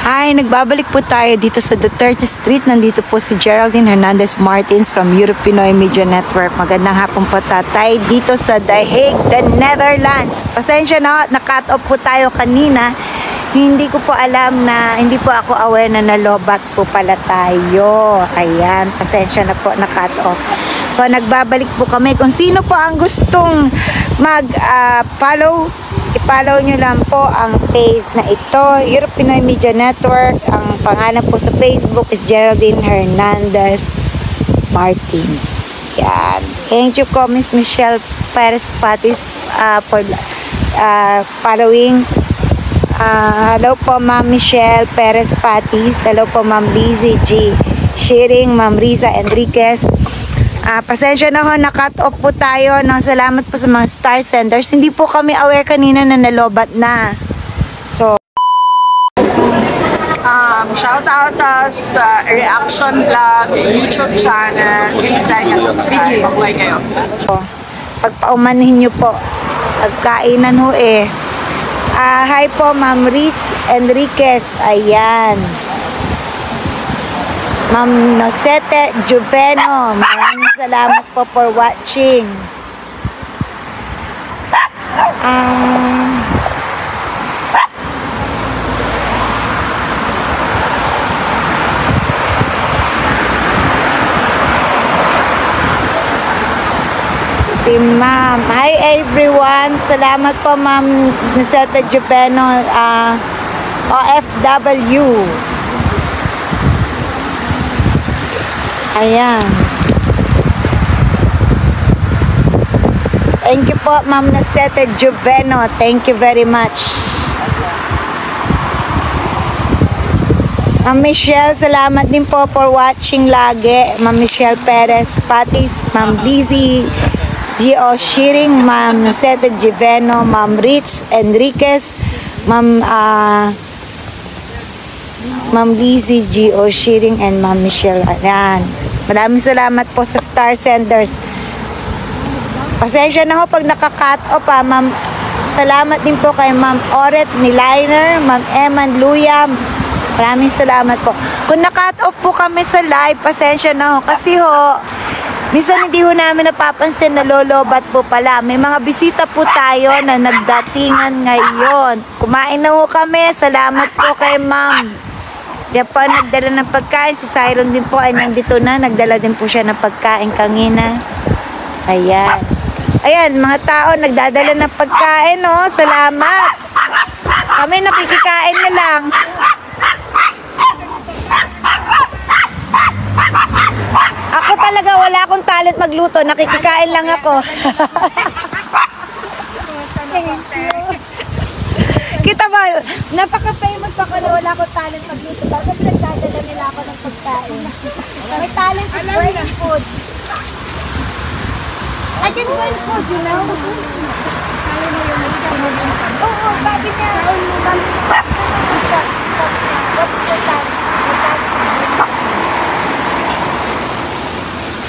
Hi, nagbabalik po tayo dito sa Duterte Street. Nandito po si Geraldine Hernandez Martins from Europe Pinoy Media Network. Magandang hapon po tatay dito sa The Hague, the Netherlands. Pasensya na, na-cut off po tayo kanina. Hindi ko po alam na, hindi po ako aware na nalobat po pala tayo. Ayan, pasensya na po, na-cut off. So, nagbabalik po kami. Kung sino po ang gustong mag-follow, i-follow nyo lang po ang page na ito, Europe Pinoy Media Network. Ang pangalan po sa Facebook is Geraldine Hernandez Martins. Yan. Thank you po, Miss Michelle Perez Patis, for following. Hello po, Ma'am Michelle Perez Patis. Hello po, Ma'am Lizzie G. Sharing, Ma'am Riza Enriquez. Pasensya na ho, na-cut off po tayo. No? Salamat po sa mga star senders. Hindi po kami aware kanina na nalobat na. So, shout out sa reaction vlog, YouTube channel. Please like and subscribe. Mabuhay kayo. Pagpaumanhin nyo po. Pagkainan ho eh. Hi po, Ma'am Riz Enriquez. Ayan. Ma'am Nosete Juveno, maraming salamat po for watching. Si Ma'am, hi everyone, salamat po Ma'am Nosete Juveno, OFW. Ayan. Thank you po, Ma'am Nosete Juveno. Thank you very much. Ma'am Michelle, salamat din po for watching lagi. Ma'am Michelle Perez Patis, Ma'am Lizzie G.O. Shearing, Ma'am Nosete Juveno, Ma'am Rich Enriquez, Ma'am Lizzie G.O. Shearing, and Ma'am Michelle. Ayan. Maraming salamat po sa star senders. Pasensya na ho pag naka-cut off Ma'am. Salamat din po kay Ma'am Oret Niliner, Ma'am Eman Luya. Maraming salamat po. Kung na-cut off po kami sa live, pasensya na ho. Kasi ho, minsan hindi ho namin napapansin na lolobat po pala. May mga bisita po tayo na nagdatingan ngayon. Kumain na ho kami. Salamat po kay Ma'am. Yan po, nagdala ng pagkain. Si Siron din po ay nandito na. Nagdala din po siya ng pagkain kanina. Ayan. Ayan, mga tao nagdadala ng pagkain, no? Salamat. Kami nakikikain na lang. Ako talaga, wala akong talent magluto. Nakikikain lang ako. Kita ba, napaka-famous ako na wala akong talent magluto. Bakit nagdadala nila ako ng pagkain? My talent is burning food. I can burn food, you know? Oo, sabi niya. What's your talent? She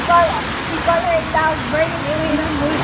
call her down burning food.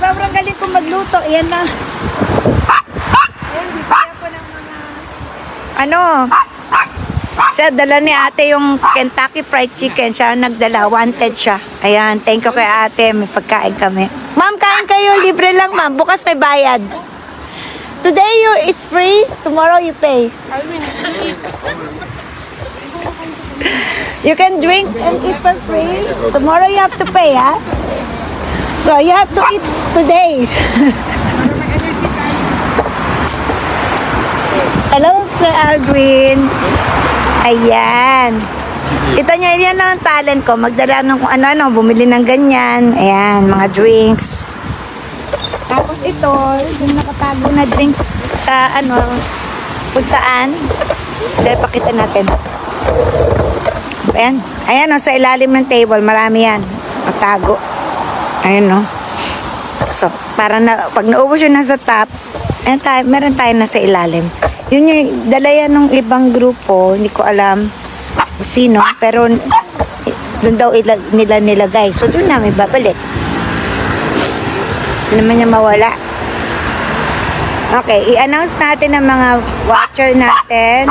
Sobrang galing kong magluto. Ayan na. Ayan, bibigyan ko ng mga... Ano? Siya, dala ni ate yung Kentucky Fried Chicken. Siya ang nagdala. Wanted siya. Ayan, thank you kay ate. May pagkain kami. Ma'am, kain kayo. Libre lang, ma'am. Bukas may bayad. Today it's free. Tomorrow you pay. You can drink and eat for free. Tomorrow you have to pay, ha? So you have to eat today. Hello, Sir Aldwin. Ayan. Kita niya, yan lang ang talent ko. Magdala ng kung ano-ano, bumili ng ganyan. Ayan, mga drinks. Tapos ito, yung nakatago na drinks sa ano, kung saan. Dahil pakita natin. Ayan. Ayan o, sa ilalim ng table, marami yan. Nakatago. Ayan o. So, para na, pag naubos yun nasa top, ayan tayo, meron tayo nasa ilalim. Yun yung dala yan ng ibang grupo, hindi ko alam kung sino, pero doon daw nila nilagay. So, doon namin babalik. Hindi naman niya mawala. Okay, i-announce natin ang mga watcher natin.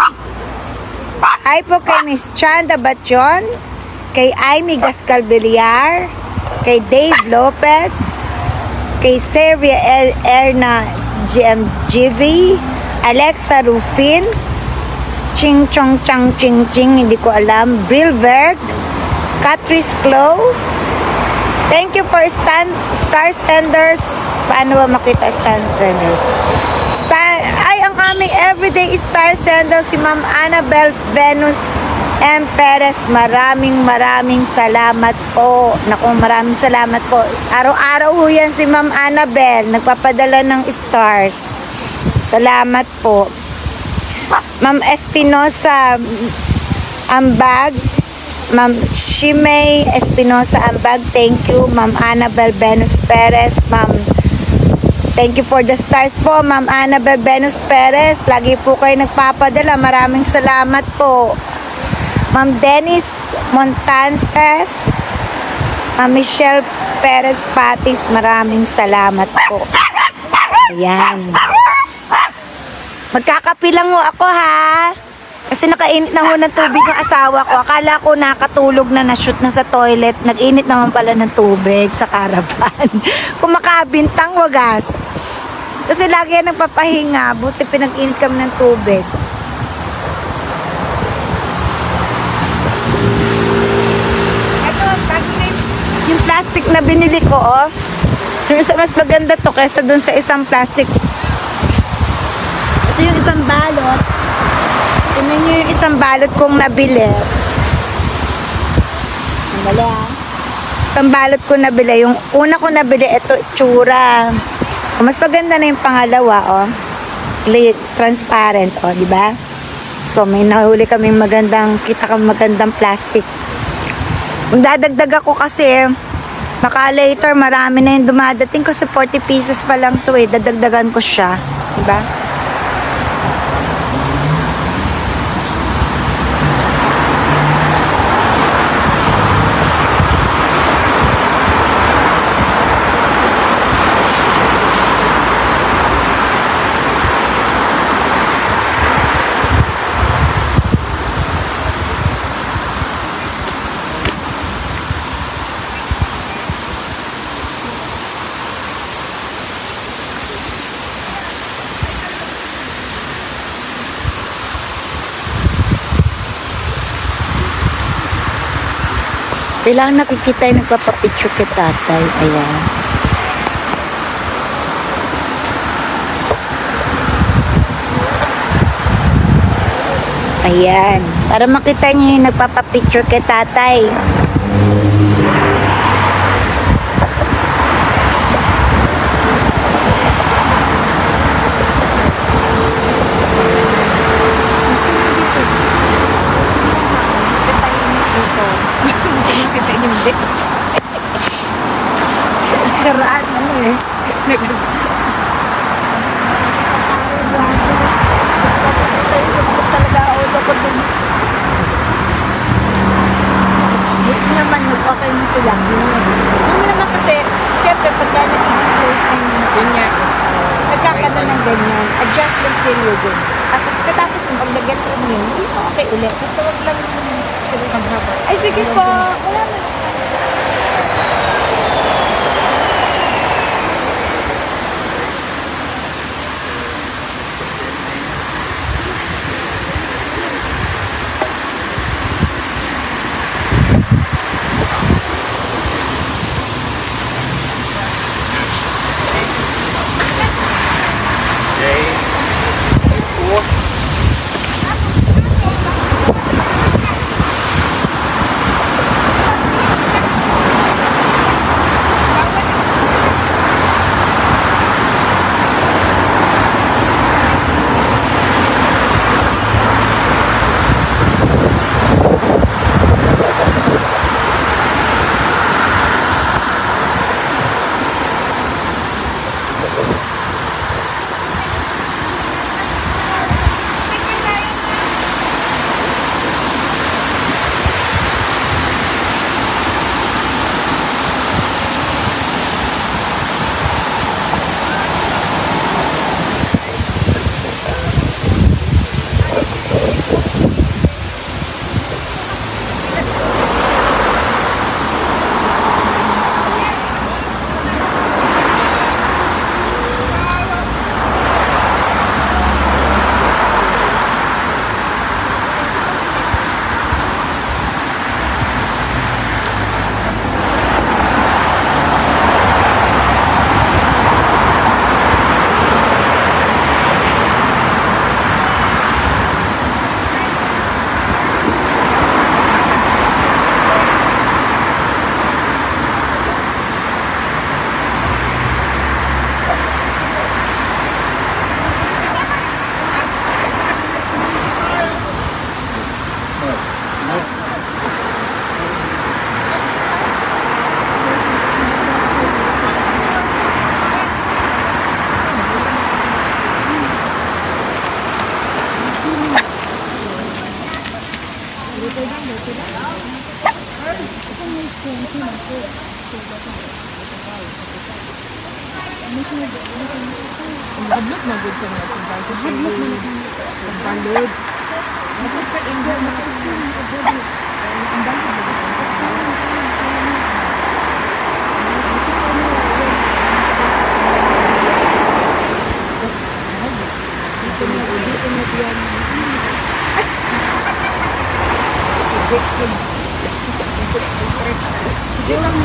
Hi po kay Miss Chanda Batyon, kay Amy Gascal Villar, kay Dave Lopez, kay Seria Erna GMGV, Alexa Rufin, Ching Chong Chang Ching Ching, hindi ko alam, Brilberg, Catrice Clow. Thank you for Star Senders. Paano ba makita Star Senders? Ay, ang aming everyday Star Senders, si Ma'am Annabel Venus M. Perez. Maraming salamat po. Naku, maraming salamat po. Araw-araw ho yan si Ma'am Annabel. Nagpapadala ng stars. Salamat po. Ma'am Espinosa Ambag, Ma'am Shimei Espinosa Ambag, thank you. Ma'am Annabel Venus Perez, Ma'am, thank you for the stars po. Ma'am Annabel Venus Perez, lagi po kayo nagpapadala. Maraming salamat po. Ma'am Dennis Montances, Ma'am Michelle Perez Patis, maraming salamat po. Ayan. Magkakapi lang ho ako, ha? Kasi nakainit na ho ng tubig yung asawa ko. Akala ko nakatulog na, na-shoot na sa toilet. Nag-init naman pala ng tubig sa caravan. Kumakabintang wagas. Kasi lagi yan nagpapahinga. Buti pinag-init kami ng tubig. Ito, yung plastic na binili ko, oh. Mas maganda to kaysa dun sa isang plastic. Ito yung isang balot. Tingnan nyo yung isang balot kong nabili. Nabili, ha? Isang balot kong nabili. Yung una kong nabili, ito, tsura. Mas maganda na yung pangalawa, oh. Transparent, oh, di ba? So, may nahuli kaming magandang, kita kami magandang plastic. Kung dadagdag ako kasi, baka later, marami na yung dumadating ko sa 40 pieces pa lang to, eh. Dadagdagan ko siya. Di ba? Kailangan nakikita yung nagpapapicture kay tatay. Ayan. Ayan. Para makita niyo yung nagpapapicture kay tatay. Karaan, ano eh. Sumakot talaga ulo ko stereo dun. Tapos katapos yung pag nag-get mo yun, hindi pa okay ulit. Basta wag lang ay sige po, wala mo naman. Hadlok na good sa mga sundalo. Hadlok na balod. Hadlok ka India, makasya na ka body. Ang balod na sige lang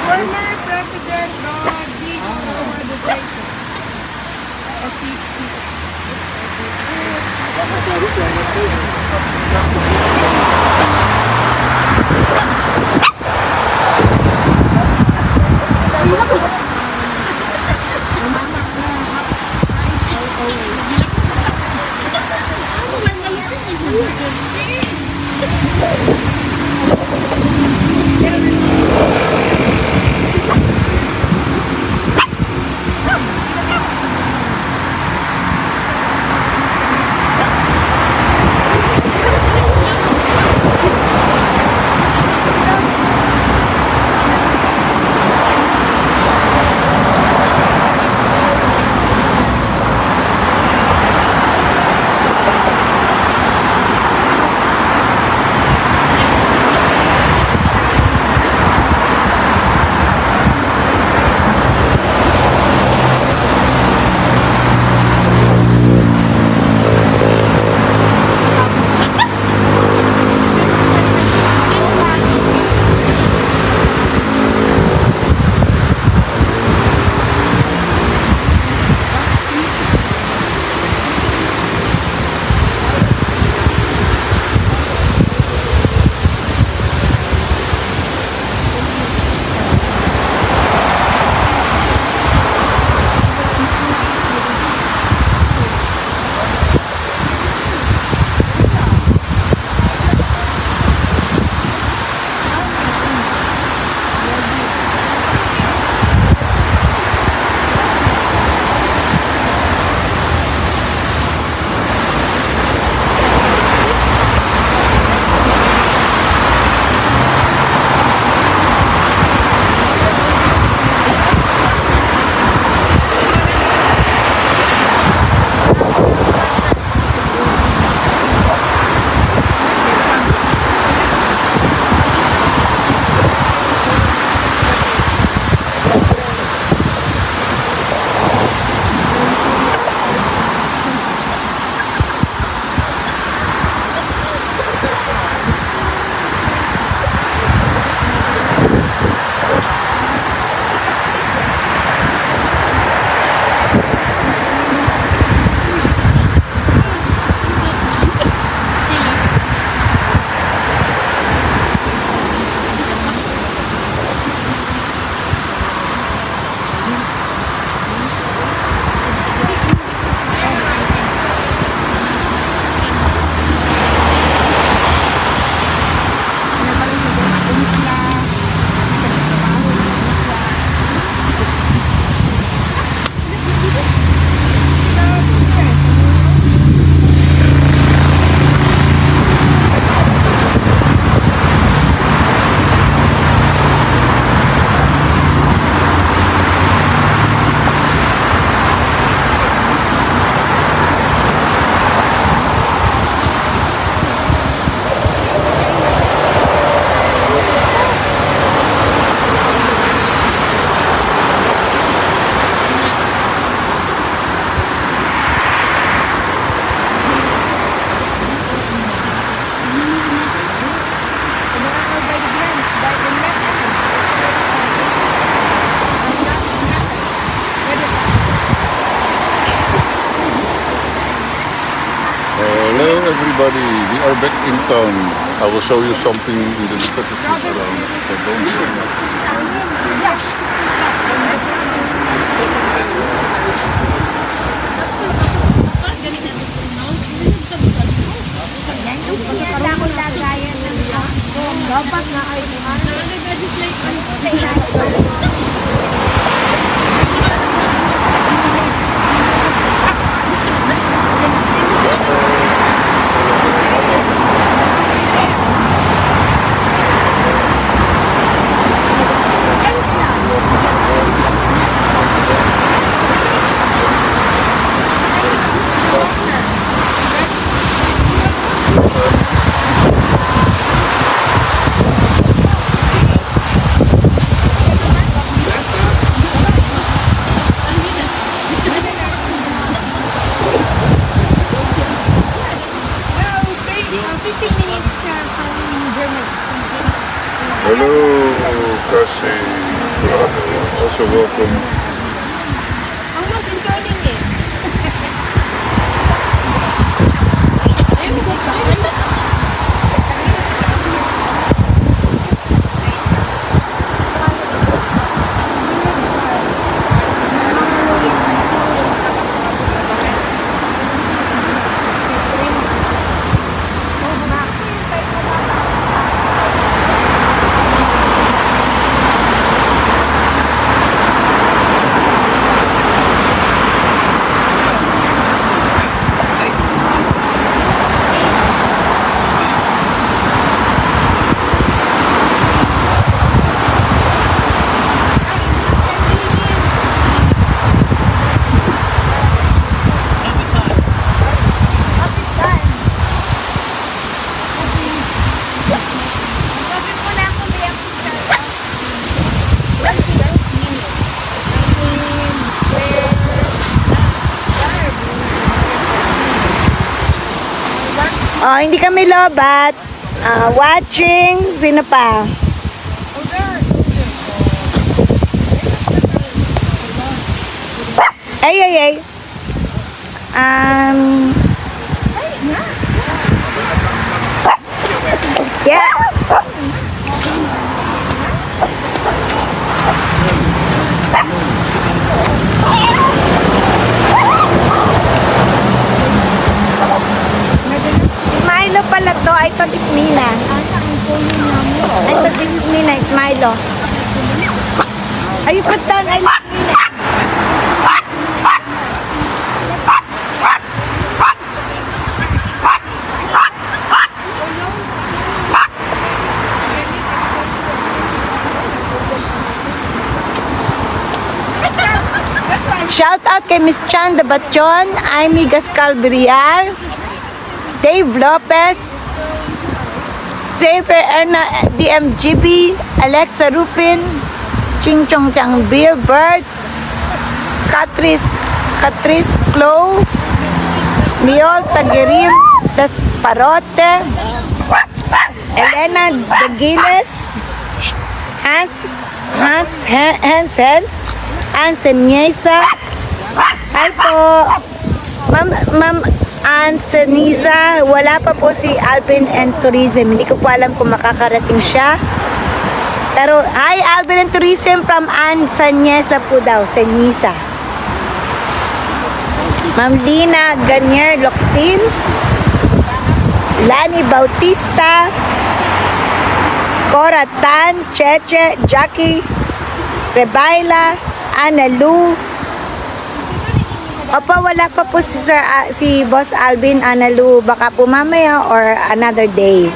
Former President Rodrigo Duterte. everybody. We are back in town. I will show you something in the little street around. So don't worry. Dapat na ay Hello, Cassie. Also welcome. almost including it. Oh, hindi kami lobat. Watching. Sino pa? Ay, ay, ay. Yeah. Si Milo pala to. I thought it's Mina. I thought this is Mina. It's Milo. Ay, you put down. I like Mina. Shout out kay Miss Chanda Bachon, Amy Gascal Briar, Dave Lopez, Xavier Erna DMGB, Alexa Rufin, Ching Chong Chang Bill Bird, Catrice Clow, Miol Tagirim Dasparote, Elena Dagiles, Hans Anseniesa. Hi po. Ma'am Anseniesa, wala pa po si Alvin and Tourism. Hindi ko po alam kung makakarating siya. Pero, hi Alvin and Tourism from Anseniesa po daw. Senisa. Ma'am Lina Ganier Locsin, Lani Bautista, Cora Tan, Cheche, Jackie, Rebaila, Ana Lu. Opo, wala pa po si Boss Alvin, Ana Lu. Baka po mamaya or another day.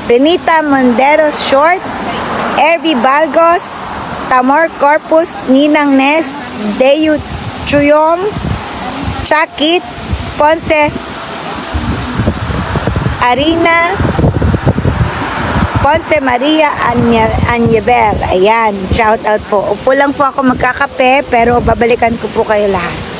Renita Mondero Short, Ervi Balgos, Tamor Corpus, Ninang Nest, Deyu Chuyong, Chakit, Ponce, Arina, Ponce Maria Anyebel. Ayan, shout out po. Upo lang po ako magkakape, pero babalikan ko po kayo lahat.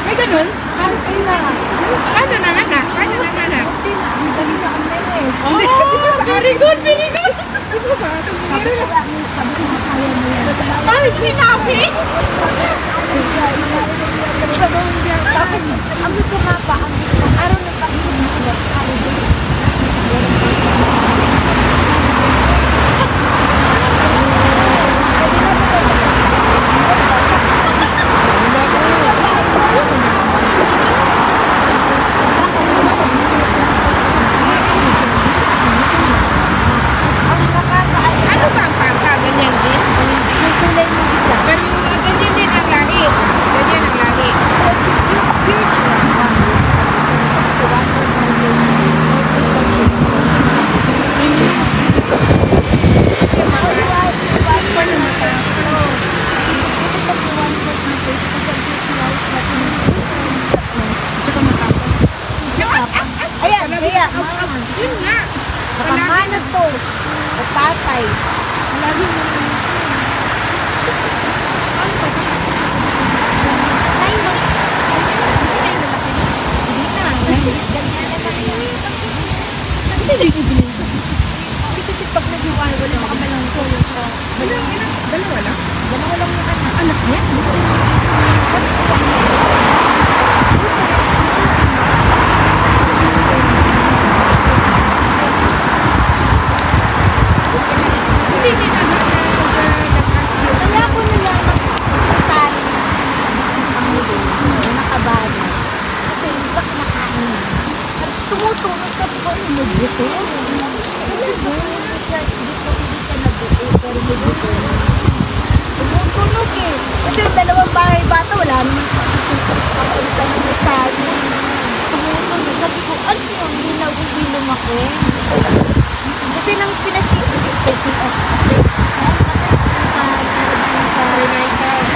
May ganun? Ano na anak? Ano na anak? Oh, very good, very good. Ano sinabi? Tapos, ang gusto nga pa, ang araw ng pag-ibig sabi din. Ano ba ang pangka? Ganyan din? O hindi? Yung kulay ng isa. Pero ganyan din ang lahi. Ganyan ang lahi. Pure chihuahua. Kasi 1.5 years. Ayan, kaya, Yun nga. nakamanat to. O tatay. Nine months. Hindi na. Ganyan na lang yan. Hindi kasi pag nag-iwalay, wala makamalang ko yung siya. Dalawa lang? Dalawa lang yung anak. Anak niya? Hindi din nag-ask yun. Kaya ko nila tali ang mulo na nakabali. Kasi hindi ka kumakain. At tumutulog ka po yung nagbuto. Hindi ka nagbuto, pero nagbuto. Tumutulog eh. Kasi yung dalawang bahay bata, wala naman. Ako isa naman sa tumutulog. akin. Kasi nang pinasip.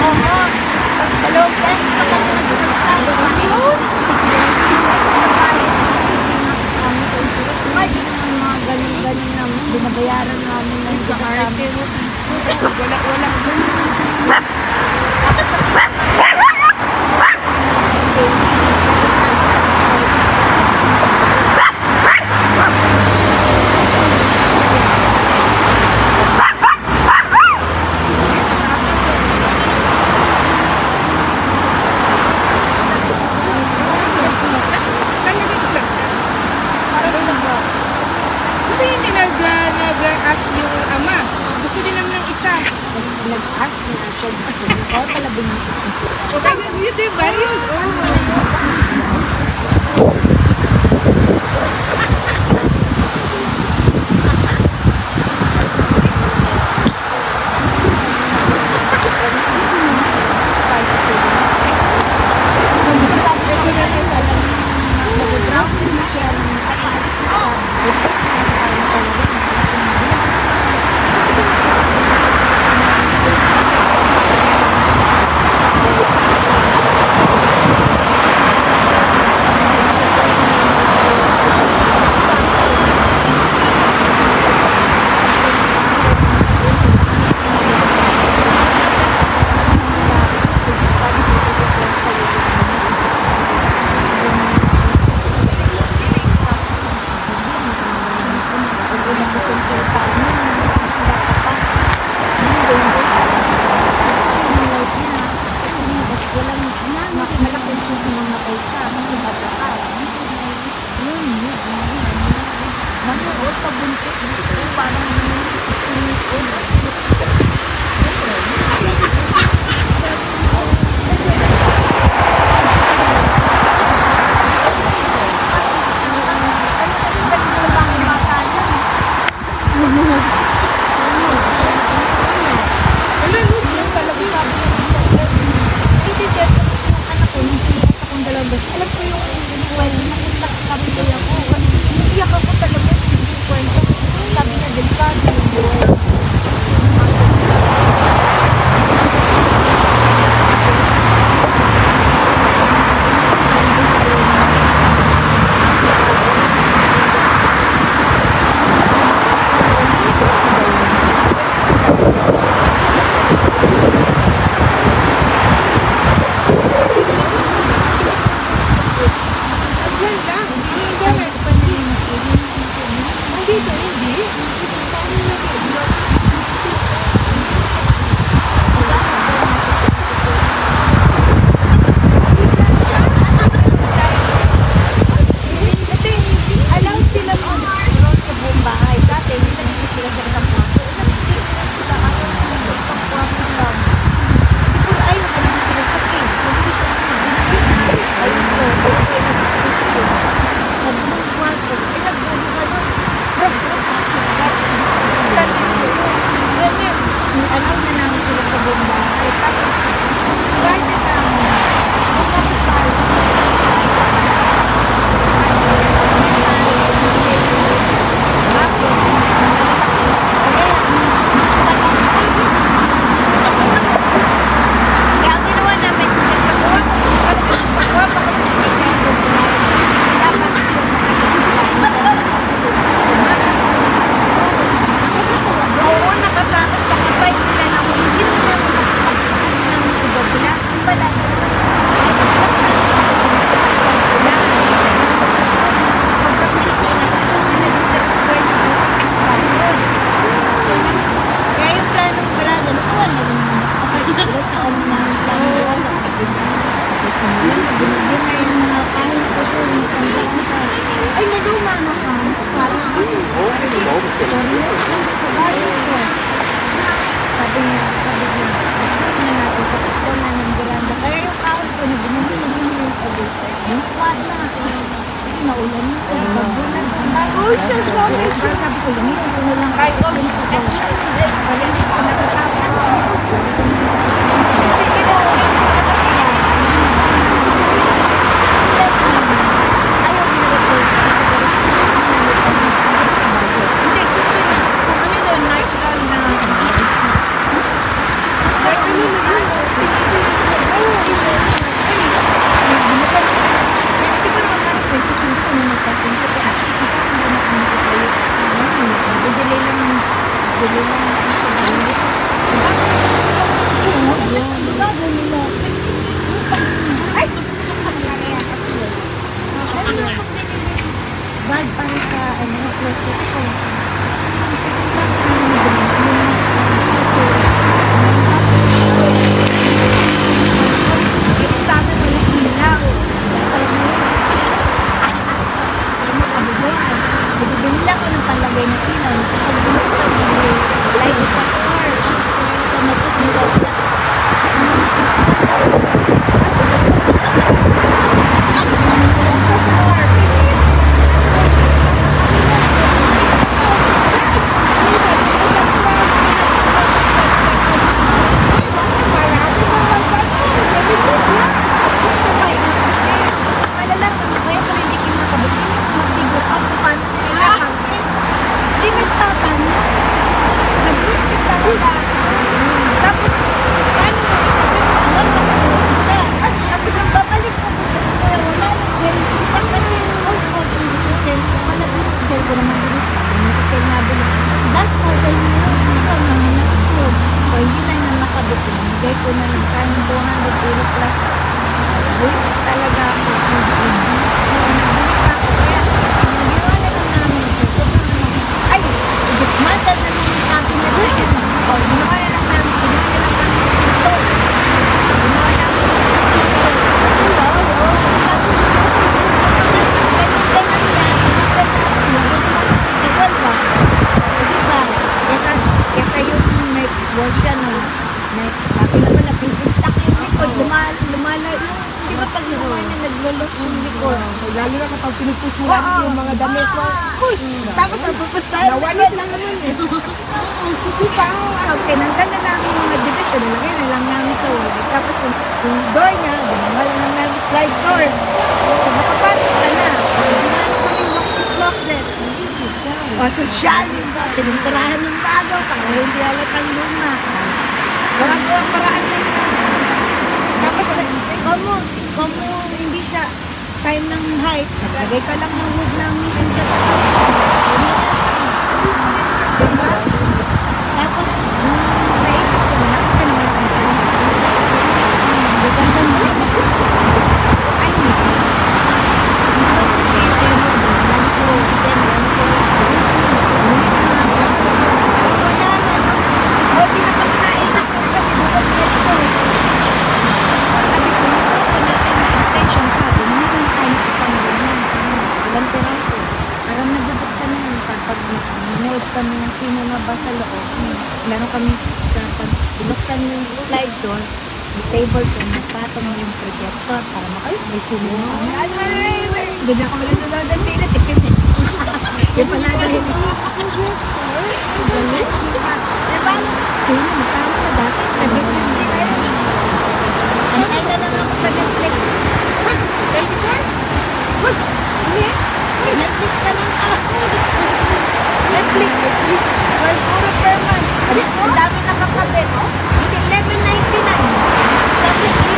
Oo. Pagbalog yan. Ganun na binabayaran namin ng Kaarte mo. Wala. Nag-ask yung ama. Gusto din naman ng isa. Nag-ask na siya. Oo, pala bunito. Yun, diba? Yun. Alam ko yung kwento, nakita kami kaya ko. Iyak ako talaga yung kwento. Sabi niya, delikado yung buhay. Sabi ko, lumisan ko na lang kasi palinis ko natatapos kasi ayaw set ko. Kasi bakit naman nabili? Kasi, eh, sabi mo na ilaw. Makabubuan. Bibili lang ako ng palagay ng ilaw. Kapag binuksan mo yung light detector. So, matutulaw siya. Lalo na kapag pinuputsulan yung mga damit mo. Tapos napuputsahan. Nawalit lang naman eh. So, tinanggal na namin yung mga division. Nalagay na lang namin sa wall. Tapos yung door niya, wala lang namin slide door. So, makapasok ka na. Hindi na kami walk-in closet. O, social. Pininturahan ng bago para hindi halatang luma. Gawa-gawa paraan lang yun. Tapos, komo hindi siya sign ng height, naglagay ka lang ng wood na missing sa taas. Diba? Tapos, naisip ko, nakita naman akong ganun. Gagandang ba? Ay, hindi. Kasi, lagi ko, items ko. Wala na, no? O, di na kami nainak kung sabi mo, diretso. Sabi ko, pa natin may extension pa. Bumili tayo isang ganyan. Tapos, ilang piraso. Parang nabubuksan na yun. Kapag nanood kami ng cinema ba sa loob, meron kami sa pag binuksan mo yung slide door, yung table ko, napatong mo yung projector para may cinema. Doon ako nanonood ng sine, tipid eh. Yung panada yun. Eh, bakit? Sine, magkama na dati. Sabi ko, hindi kaya. Antay na lang ako sa Netflix. Netflix na lang ako. Netflix. Well, puro per month. Ang dami nakakabit. Hindi, $11.99. Tapos 5.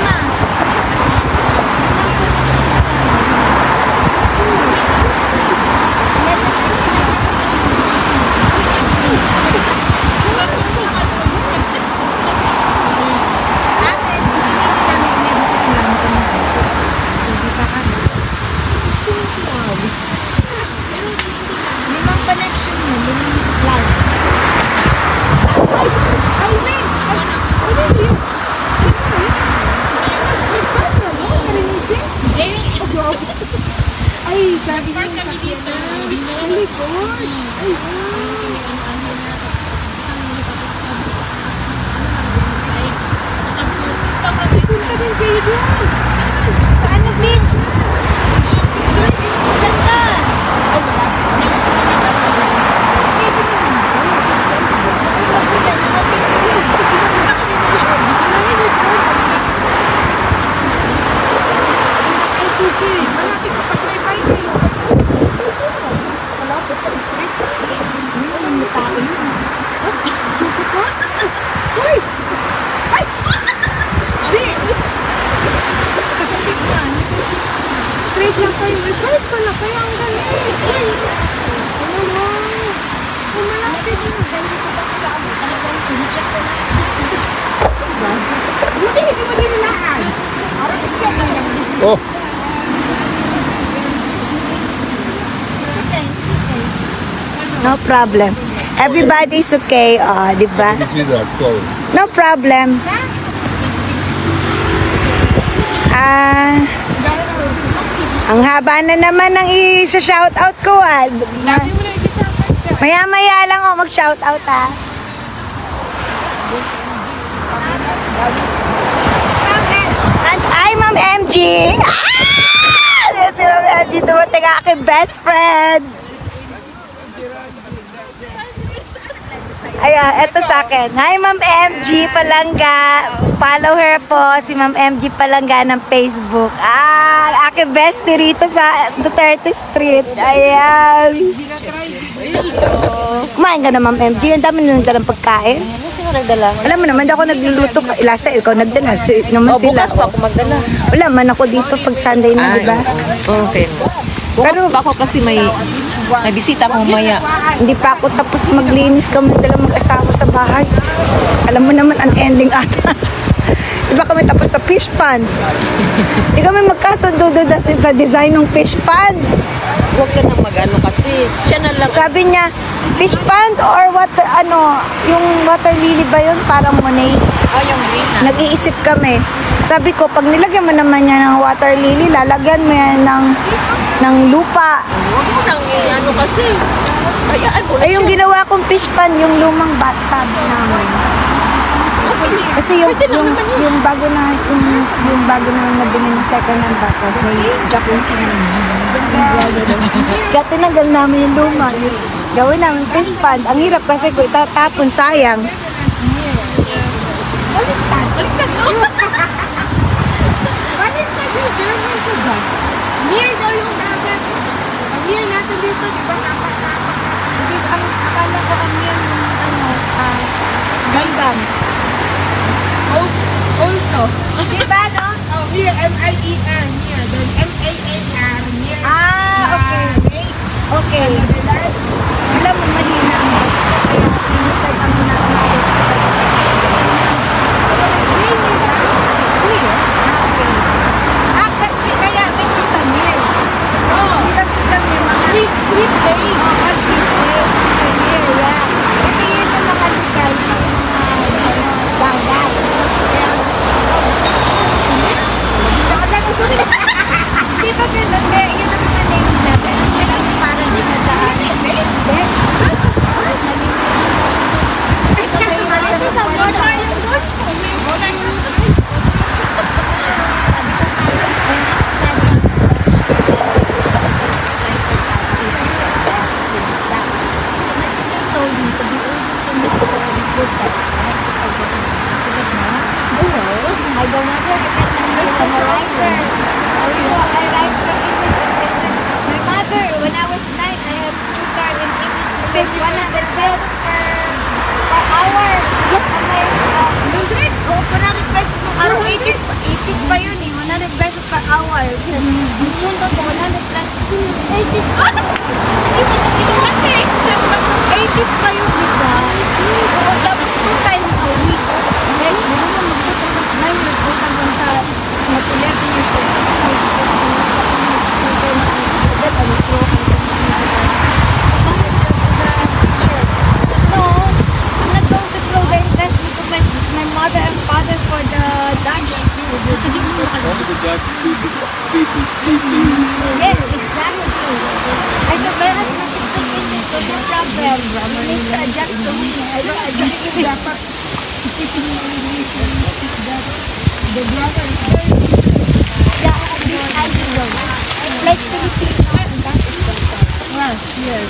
Sa amin, hindi namin kasi marami kami budget. Hindi pa kami. Limang connection mo, limang line. Ay, sabi niya sa dito. Ang likod. Ay, punta din kayo doon. Saan ang beach? Maganda. Maganda, nakating ko yun. LCC, malapit ka pa kay Friday. Malapit ka street. Ang mutao yun. Suko ko? Uy! Ay! Di! Katabi ko ano? Straight lang kayo. Ay, kahit pala kaya ang galing. Ay! Ano mo? Ay, malapit. Dahil ko ba kailangan talagang tinicheck ko na. Buti, hindi mo dinilaan. Parang i-check mo lang. Oh, Sige, sige. No problem. Everybody's okay, di ba? You see that close. No problem. Ang haba na naman ng i-shoutout ko, Maya-maya lang mag-shoutout, Hi, Ma'am MG! Si Ma'am MG, dumating ang aking best friend. Ayan, eto sa akin. Hi, Ma'am MG Palangga. Follow her po, si Ma'am MG Palangga ng Facebook. Aking bestie rito sa Duterte Street. Ayan. Kumain ka na, Ma'am MG. Ang dami na nagdalang pagkain. Ano sino nagdala? Alam mo naman, ako nagluluto. Lasa, ikaw nagdala. Naman sila. Bukas pa ako magdala. Wala man ako dito pag Sunday na, di ba? Okay. Bukas pa ako kasi may bisita ko mamaya. Hindi pa ako tapos maglinis kami dala mag-asawa sa bahay. Alam mo naman, ang ending ata. Diba kami tapos sa fish pond? Hindi kami magkasundo sa design ng fish pond. Huwag ka nang mag-ano kasi. Siya na lang. Sabi niya, fish pond or water, yung water lily ba yun? Parang Monet. Yung green na. Nag-iisip kami. Sabi ko, pag nilagyan mo naman yan ng water lily, lalagyan mo yan ng lupa. Huwag mo nang ano kasi. Hayaan mo. Yung ginawa kong fish pond, yung lumang bathtub namin. Kasi yung bago na nabili ng second hand bathtub, may jacuzzi na. Kaya tinanggal namin yung luma. Gawin namin fish pond. Ang hirap kasi kung itatapon, sayang. Near daw yung dagat. Ang near natin dito, di ba? Sapa-sapa. Hindi, akala ko ang near yung Ganggang. Also. Di ba, no? Oh, near M-I-E-R. Near. Then M-A-N-R. Near. Okay. Okay. Alam mo, mahina ang batch ko. Kaya, pinutay kami na ang batch ko sa batch. Kaya may Sitamir. Di ba Sitamir? Mga Sweet Bay. Oo, Sweet Bay. Sitamir, yeah. Ito yun yung mga lugar ng dagat. Di ba ganda? Yun ang mga name natin. Kaya parang dinadaan. I don't know where I get my English. I'm a writer. I write for English and listen. My mother, when I was 9, I had tutor in English. You paid 100 pesos per hour. Oh, 100 pesos ng araw. 80s pa yun eh. 100 pesos per hour. Mutundo ko, 100 pesos. 80s pa yun, di ba? Tapos 2 times a week. Then, meron mo magtuto mas 9 years old hanggang sa 11 years old. So, the teacher said, no, I'm not going to throw the interest because my mother and father for the Dutch. Yes, exactly. I said, my husband is speaking English, so no problem. You need to adjust to me. I don't adjust to you. The brother is Yeah, I do. Like Filipino and that is better. yes, yes.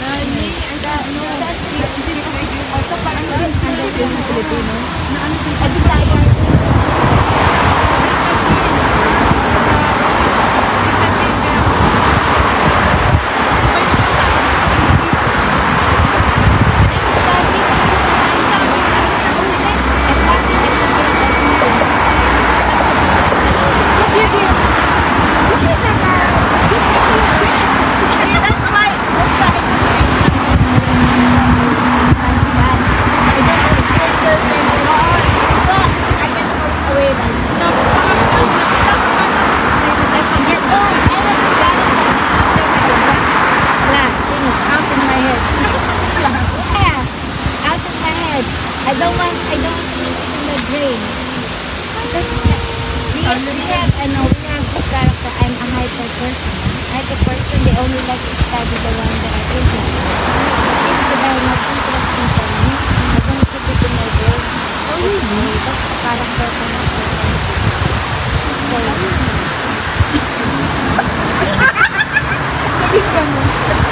Also, parang yung Filipino. A desire. That's why. So I can only like to study the one that are interested. It's the dahil mag-interesting sa me, I'm going to keep it in my brain. Okay, tapos character ko na po. So,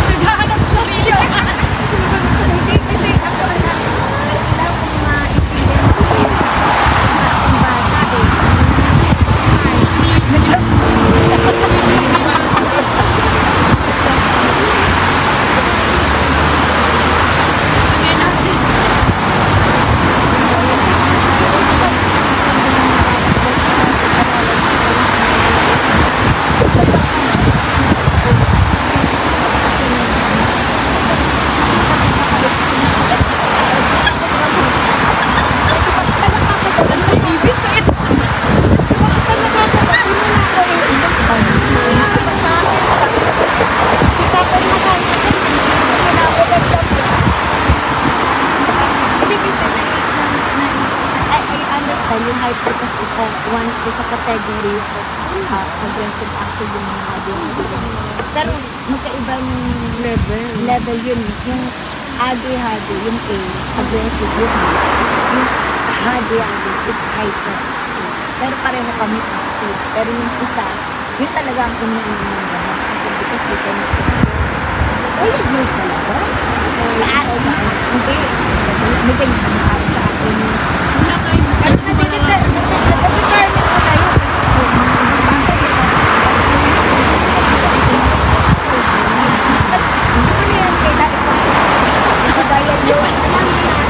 Naghahanap sa sarili. hindi kasi ako anak, kailangan kong ma-intindihan sa akong bata eh. Yung hypertas is a category of aggressive active yung mga pero magkaiba yung level yun. Yung adi-hadi, yung A, aggressive yun. Yung hadi-hadi is hyper. Pero pareho kami active. Pero yung isa, yun talaga ang kumain ng mga kasi because they cannot all of yours talaga? Sa akin, hindi. May ganyan na sa akin. Pero nade-determine ko na yun kasi kung bakit hindi mo na yan kailangan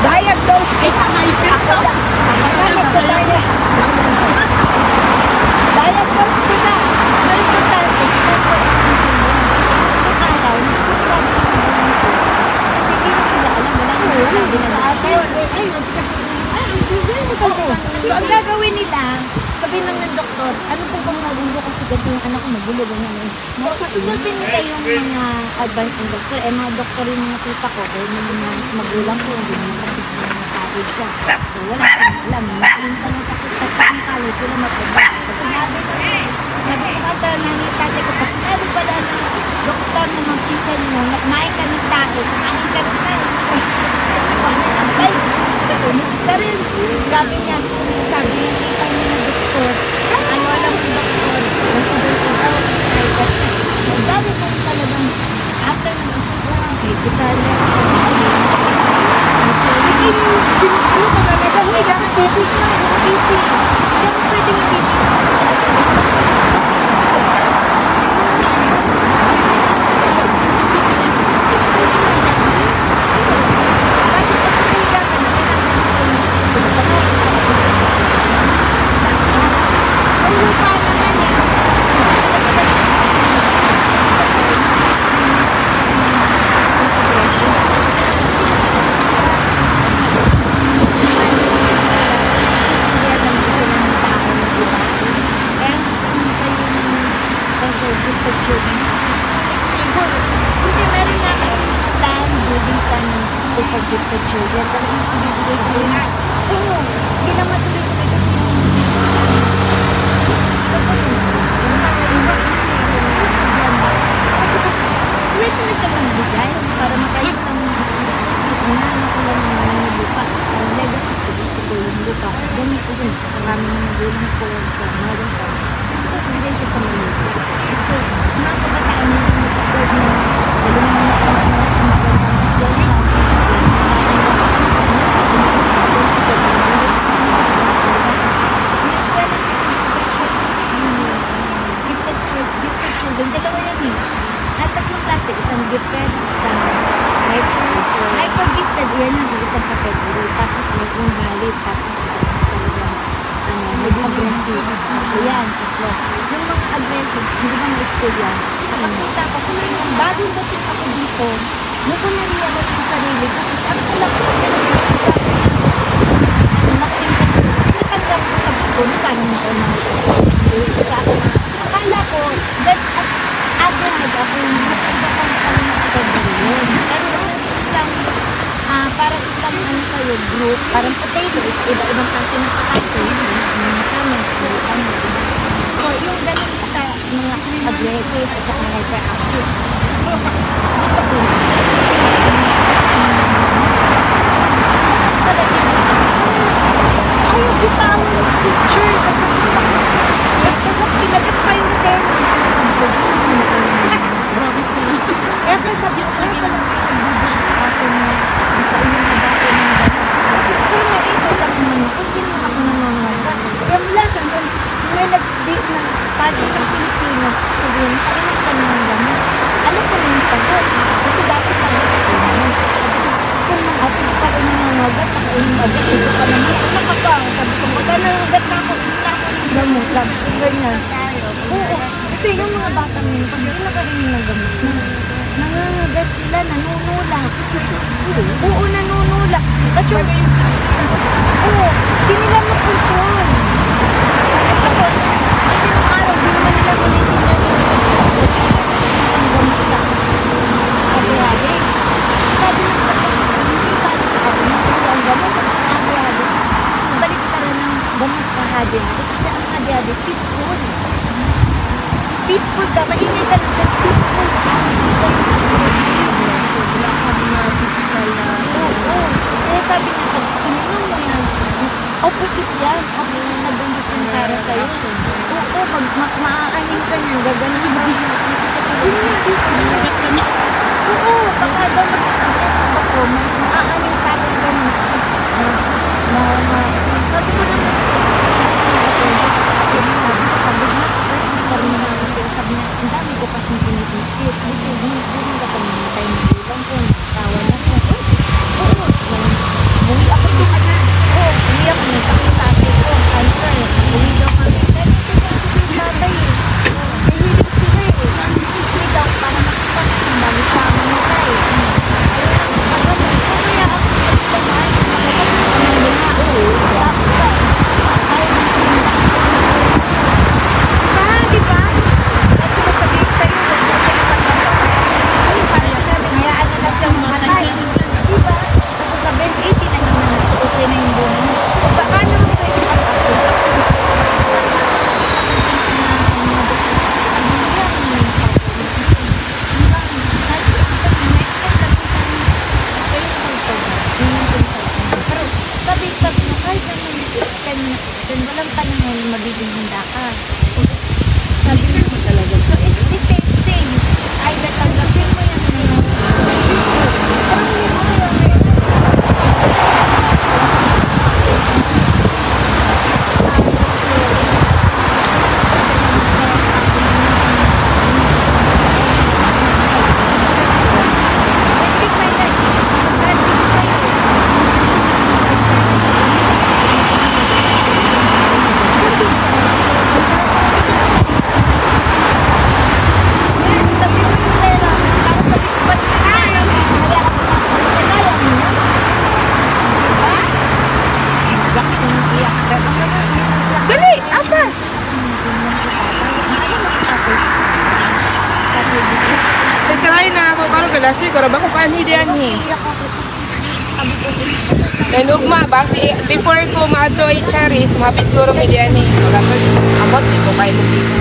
diagnose kita. Ako lang. Diagnose kita. Ang importante, hindi ko ang araw, sinasabi ko naman ko. Kasi hindi mo nila alam, wala ko sabi na sa atin. So, ang gagawin nila, sabihin lang ng doktor, ano po bang gagawin ko kasi ganito yung anak ko magulog ang ano. Susundin nila yung mga advice ng doktor. Eh, mga doktor yung mga tita ko, dahil mga magulang ko, hindi mga practice na mga college siya. So, wala kang alam. Minsan yung takot ang college, sila mag-advice. Pag sinabi ko nga sa nanay tatay ko, pag sinabi pala ng doktor na magpinsan mo, kumain ka ng tayo, kumain ka ng tayo. Kasi ko, ano yung advice? Sunod ka rin. Sabi niya, masasabi niya kita mo ng doktor. Ano alam ng doktor? Nagpapalito daw kasi kahit magdami ko talagang after ng isang oras, guitar lesson. So, hindi ano ka talaga? Hindi lang busy ka. Busy. Hindi ako pwedeng hindi busy kasi gifted children. Pero ibibigay ko na. Oo. Hindi na matuloy-tuloy kasi sabi ko, pwede na siya magbigay para makain ng gusto ko kasi inaano ko lang ng lupa. Ang legacy ko, gusto ko yung lupa. Ganun kasi nagsasakami ng magulang ko sa mother sa gusto ko ibigay siya sa mga lupa. So, mga kabataan na yung napagod na dalawang mga pangkalas na magandang isgay na dalawa yan eh. At tatlong klase, isang gifted, isang hyper-gifted, yan ang isang category. Tapos may invalid, tapos talagang mag-aggressive. So yan, tatlo. Yung mga aggressive, hindi ba na school yan? Kapag kita ko, kung yung bagong dating ako dito, nung ko na-realize yung sarili ko, kasi ang alam ko, tinatanggap ko sa buko, paano mo ko na akala ko, that agad ako yung nakabakang kami nakagawin. Pero isang, parang isang ano kayo, group, parang potatoes, iba-ibang klase ng potatoes, mga kamas, so yung ganun sa mga aggressive at saka hyperactive. Dito po na siya. Pala yun ang ayaw bitawan ng picture. Kasakit ako. Basta na pinagat pa yung tenga. Kaya pala sabi ko, kaya pala nagbibigay sa akin na nakaunin na ba ako ng gano'n. Pero naingaw lang naman ako. Sino ako nangangaga? Kaya wala kang may nag-date ng party ng Pilipino. Sabihin, nakainom ka naman gano'n. Alam ko na yung sagot. Kasi dati sabi ko naman. Kung mga atin pa rin nangangagat, nakainom agad. Ito pa naman. Ano ka pa? Sabi ko, magkanangagat na ako. Wala ako ng gamot. Sabi ko, ganyan. Oo. Kasi yung mga bata mo yun, pag hindi nakainom ng gamot na, nangangagat sila, nanunula. Oo, nanunula. Tapos yung, oo, hindi nila makontrol. Kasi ako, kasi nung araw, di naman nila manitingan ang gamot sa ate-ate. Sabi ng kapag, hindi para sa akin, kasi ang gamot ng ate-ate is baliktaran ng gamot sa ate-ate. Kasi ang ate-ate, peaceful. Peaceful ka, maingay ka lang, but peaceful ka. Hindi ka yung aggressive. Wala kang mga physical na... Oo. Kaya sabi niya, pag ininom mo yan, opposite yan. Opposite na gamot yung para sa'yo. Oo, pag maaaning ka niyan, gaganon ka. Oo, baka daw mag-aggressive ako, maaaning ka rin ganun. Kasi, sabi ko naman kasi, pagod na, sabi niya, sabi niya, ang dami ko kasing piniisip. Kasi hindi ka pa namatay ng bilang ko, tawa na ko. Oo, umuwi ako doon ka na. Oo, umuwi ako, may sakit tatay ko, cancer. Umuwi daw kami. Dahil ito na ako yung tatay eh. Nahilig sila eh. Umuwi daw para makipag kung bago siya mamatay. Ayun, kaya ako nagpapay. Diba? Tapos sasabihin sa'yo, ba't mo siya ipagkakapay? Ay, parang sinabi, hayaan na lang siya mamatay. Diba? Tapos sasabihin, 80 na naman na, okay na yung buhay mo. Baka naman kayo sabi mo, kahit naman extend, walang panahon magiging handa ka. Sabi mo talaga. So, it's the same thing. It's either tanggapin mo yan na parang hindi mo kaya dali, apas! Nagtry na ako karon galas ni karo ba ko kaani diyan ni. Dan ugma ba si before ko maadto ay Charis, mabit ko ro mi diyan ni. Magapag abot ko kay mo dito.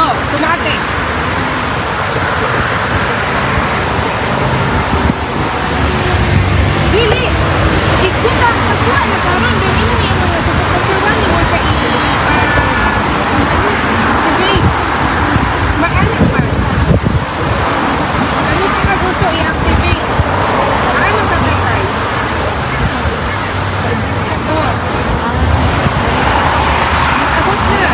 Oh, tomate. Dili. Ikuta pagkuha na karon din ini mo sa pagkuha ni mo sa today. Maano pa? Ano sa gusto i-activate? Ano sa tay? Oh. Abot na.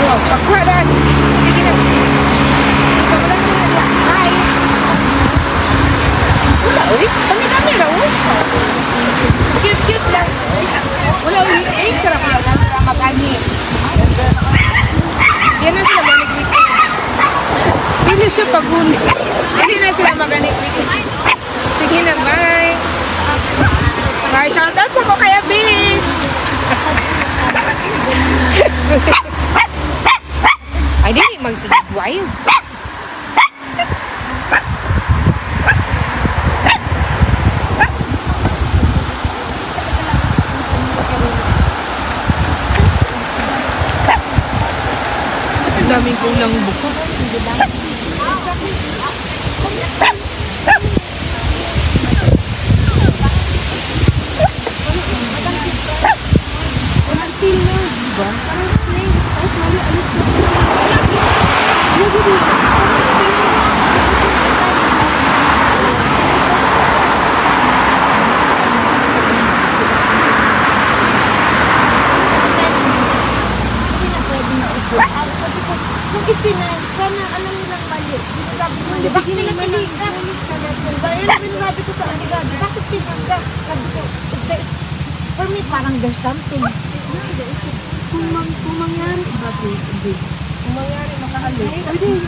Oh, pagkuha na. Sige na. Pagkuha na. Hi. Wala, uy. Dami-dami raw. Cute-cute lang. Wala, uy. Ay, sarap lang. Sarap mag-ani. paguni. Hindi na sila maganit. Sige na, bye. Bye, shoutout po ko kaya Bing. Ay, di magsunod wild. Ang daming kulang buko. Sana alam nilang mali. Sabi ko, di ba tinanggap? Kaya sinabi ko sa kanila, bakit tinanggap? Sabi ko, for me, parang there's something. Kung mangyari, bakit? Hindi. Kung mangyari, makaalis.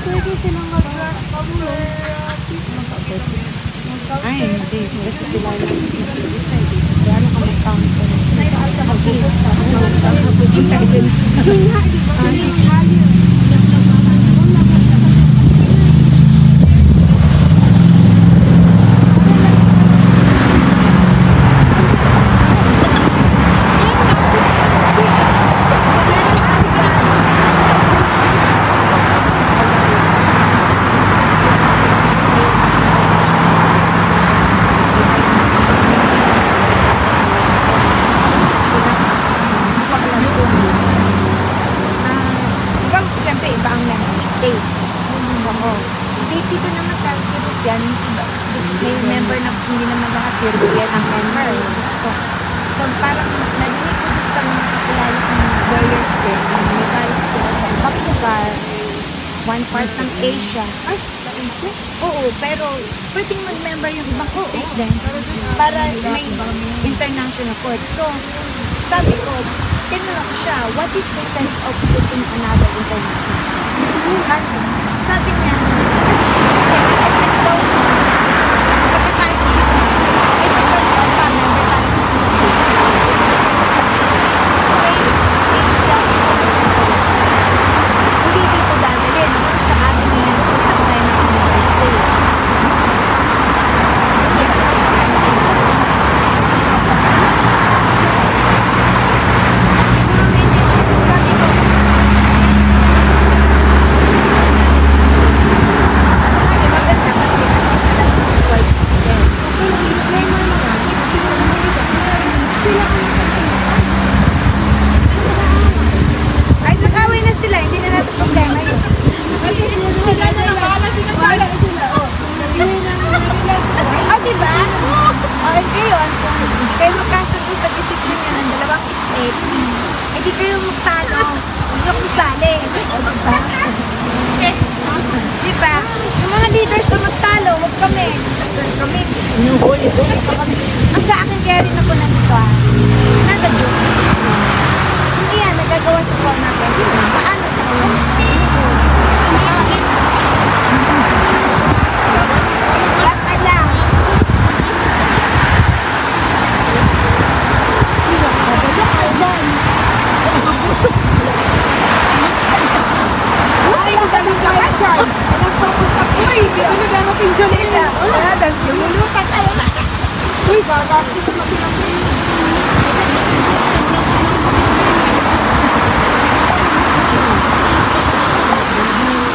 Pwede silang Ay, hindi. Kasi sila lang decide. Kaya ano kami count ko. Siyempre, iba ang member state. Oo. Dito naman tayo yan, may member na hindi naman lahat yan ang member. So parang narinig ko sa mga kakilala ng lawyers din, may balik sila sa ibang lugar, one part ng Asia. Ay, sa Asia? Oo, pero pwedeng mag-member yung ibang state din para may international court. So, sabi ko, tinanong ko siya, what is the sense of putting another international court? Sabi niya, kasi effect daw, sa pagkakain dito, effect daw pa, member tayo ng Philippines. Hindi dito dadalhin, dito sa atin yan, kung saan tayo nakapag-stay. Hindi kayo magtalo. Huwag niyo kusali. Diba? Yung mga leaders na magtalo, huwag kami. Kami, inuhuli ko kami. Ang sa akin, kaya rin ako nandito not a joke. Kung iyan, nagagawa sa former president, paano ba? Baka lang. Uy, magaling ka ba dyan? Uy, hindi ko naganating dyan nila. Wala, lumulutan kayo na. Uy, gagasin ko sila.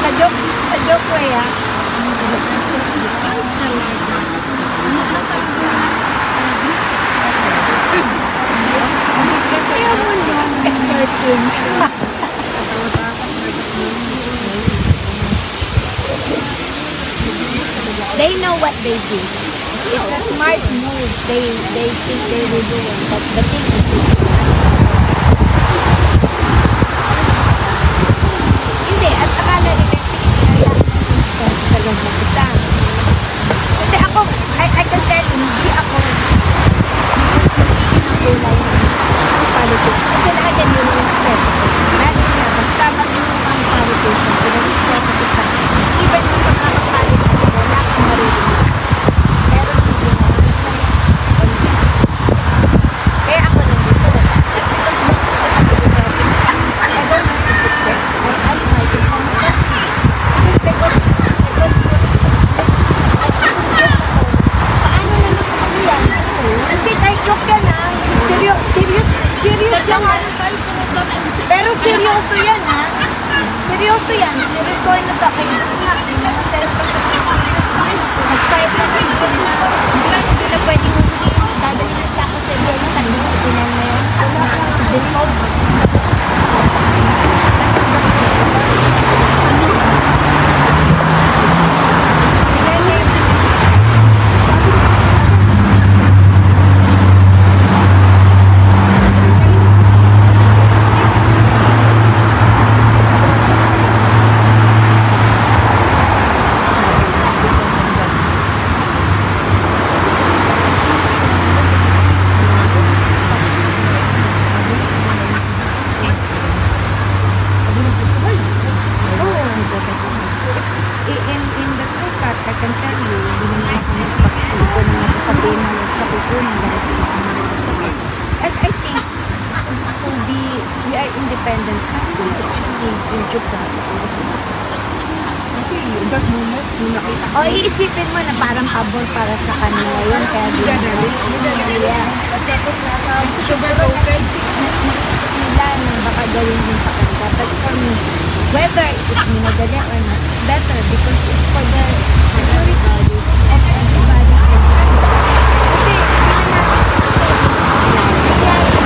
Sa joke way, ha? Kaya mo nun, exerting. They know what they do. It's a smart move. They think they will do it, but the thing is hindi, at akala nila talagang mag-isa. Kasi ako, I can tell you, hindi ako nagulay ng politics. Kasi lahat yan yung respeto ko. Lahat sila, basta mag-inom ang politician, pinag-respeto kita. Even sa mga seryoso yan. Niresign na tayo. Nga, yung mga senator sa Pilipinas, nag-fight na lang yun na hindi na pwedeng huliin. Dadali na siya kasi yun na lang yung ipinan na yun. Sa Bilog. In the true fact, I can tell you, hindi naman ako nagpapasigo na masasabihin na nagsakit ko ng dahil pinakamasakit. And I think, we are independent country, it should be in due process in the Philippines. Kasi in that moment, nung nakita ko, O iisipin mo na parang pabor para sa kanila yun, kaya Midadali. Yeah. Tapos nasa Kasi sugar siguro coated. naisip nila na baka gawin din sa kanila. But for me, whether it's minadali or not, it's better because it's for the security of everybody's concerned. Kasi hindi na natin gusto nangyari it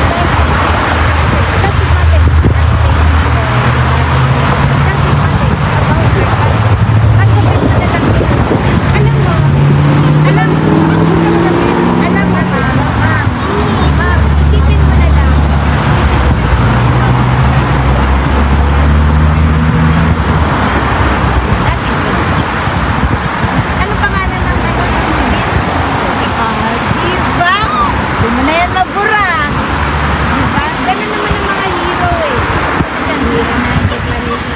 doesn't matter if you're a state member or not. It doesn't matter. It's about your country. Tanggapin mo na lang yan. Alam mo, ma'am, isipin mo na lang. That's good. Ano pangalan ng bin? Diba? Di mo na yan mabura. Diba? Ganun naman ang mga hero eh. Susunod yan, hero na yung declaration.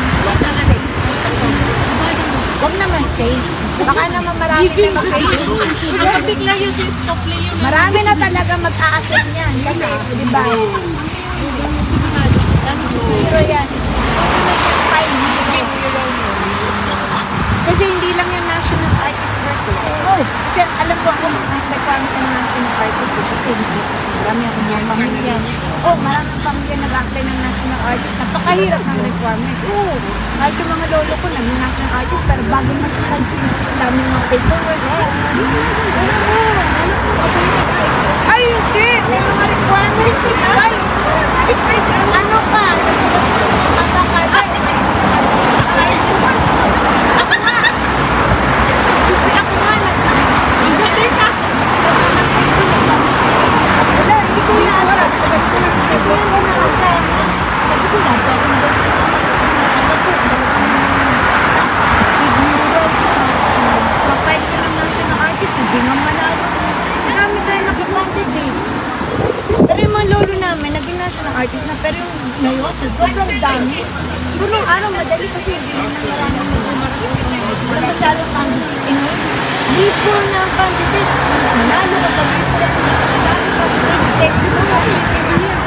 Huwag naman safe. Baka naman marami na marami na talaga mag-a-accept niyan. Kasi, di ba? Hero yan. Five hero. Kasi hindi lang yung national artist work eh. Kasi alam ko ako ang requirement ng national artist eh. Kasi marami akong mga pamilya. Marami ang pamilya nag-apply ng national artist. Napakahirap ng requirements. Kahit yung mga lolo ko naging national artist pero bago mag-confuse yung dami ng mga paperwork. Ay, hindi! May mga requirements. Ay, ano pa? artist na, pero yung ngayon, sobrang dami. Siguro nung araw madali kasi hindi na wala masyadong candidate. Lipo ng candidate. Manalo ka sa lipo. Dami candidate.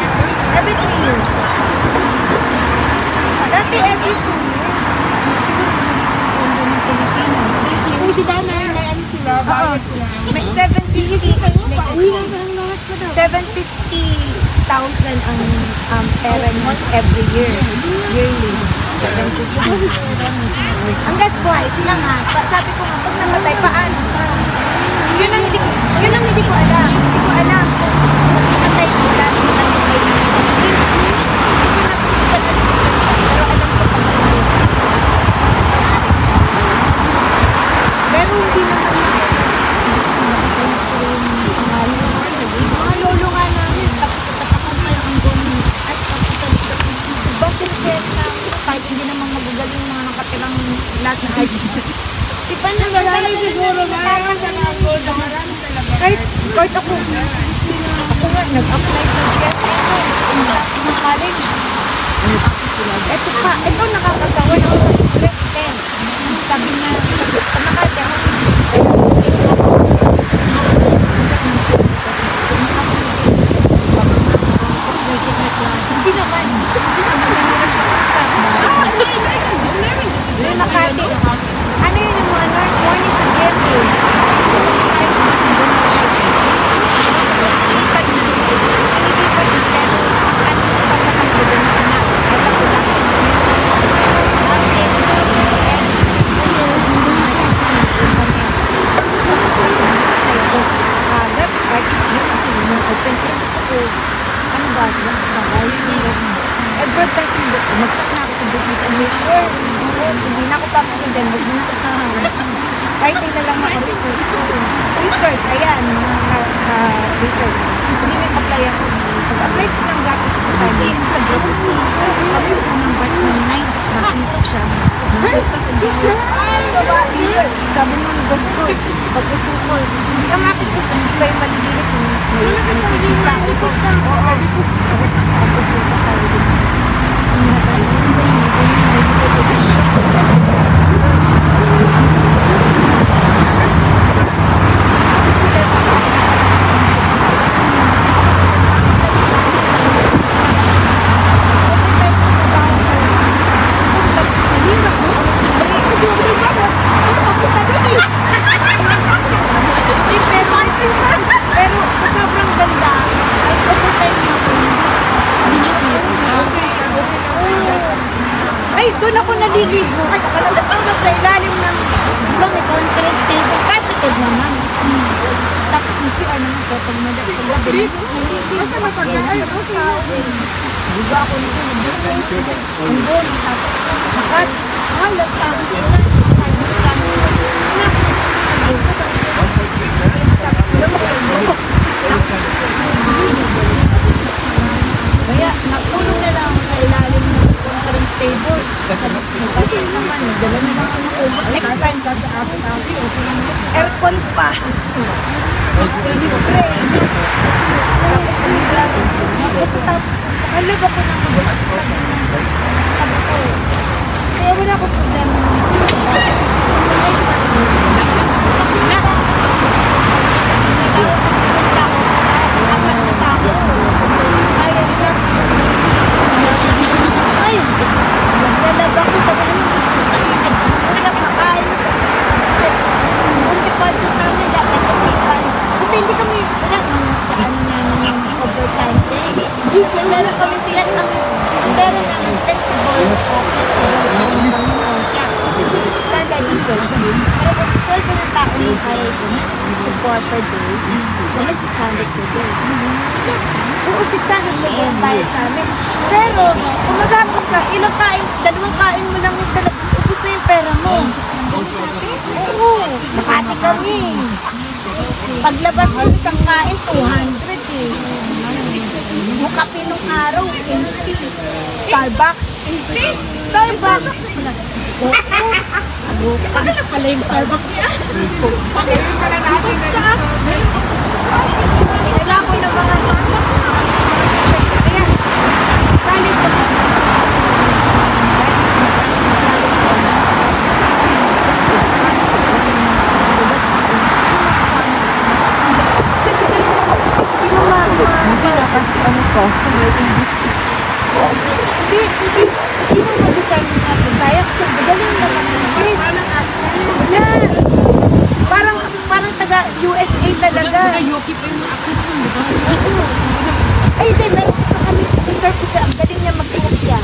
Every 3 years. Dati every 2 years. Siguro ng Pilipinas. Di ba may ano sila, bayad sila? May 750,000 ang pera niya every year. Yearly. 750. Hanggat buhay na nga. Sabi ko nga, pag namatay, paano? Yun ang hindi ko alam. Hindi ko alam kung namatay ko lang. Namatay ko lang. Hindi ko pa na-research siya. Pero alam ko pa naman. Pero hindi naman mga lolo nga namin, tapos sa tapakan pa yung anggonin. At bakit kaya na kahit hindi naman magagaling mga nakatirang lahat na artist. Di ba na marami siguro, marami kahit ako nga nag-apply sa GFM ng college. Ito nakakatawa na ako stress 10. Sabi na sa Makati ako hindi naman. Yung Makati. Ano yun yung mga North Morning sa GMA? Ilipat na. Pero ano na pagkakalbo na anak. At ang production. tapos sa Denver, hindi na kasahan. Kahit na lang ako research, ayan, mga research. Hindi nag-apply ako. Pag-apply ko ng graphics design, nag-graphics ko. Kami yung unang batch ng 90s, nakinto siya. Sabi mo ng boss ko, pag-upo ko, hindi ang akin gusto, hindi ba yung maliliit mo? May sige pa. Oo. Pag-upo ko, sabi ko. Pero sa sobrang ganda, ay overtime niya ako ay, doon ako naliligo. Nakatulog sa ilalim ng, di ba, may conference table. Carpeted naman. Tapos may CR naman ko. Pag gabi. Basta mapag-ay, di ba ako nito? Ang doon. Tapos, halat tapos. Kaya, nakulong na lang sa ilalim ng conference table. Kasi naman, dala na lang ako. Next time, aircon pa. Libre. Tapos, nakalab ako ng gusto. Sabi ko, kaya wala akong problema. Ay, lalaba ko sa anong gusto ko kainin. Sabi ko, makain. Kasi namin dapat kapitan. Kasi hindi kami pilat sa ano namin overtime day. Kasi meron kami pilat ang meron namin flexible standard yung sweldo. Pero kung sweldo ng tao yung operation, 64 per day, wala 600 per day. Oo, 600 per day tayo sa amin. Pero, kung maghapon ka, ilang kain, dalawang kain mo lang yung sa labas, ubus na yung pera mo. Oo, Makati kami. Paglabas mo, isang kain, 200 eh. Yung kape nung araw, 80. Starbucks. Starbucks. Oo. Pala yung Starbucks niya. Pagayon pala natin. Kailangan ko ng mga ayan, galit sa hindi mo ma-determine na Bisaya kasi magaling naman ng Chris. Yan. Parang taga USA talaga. Yoki pa yung accent mo, di ba? Ay, hindi. Meron sa kami interpreter. Ang galing niya mag-kopya.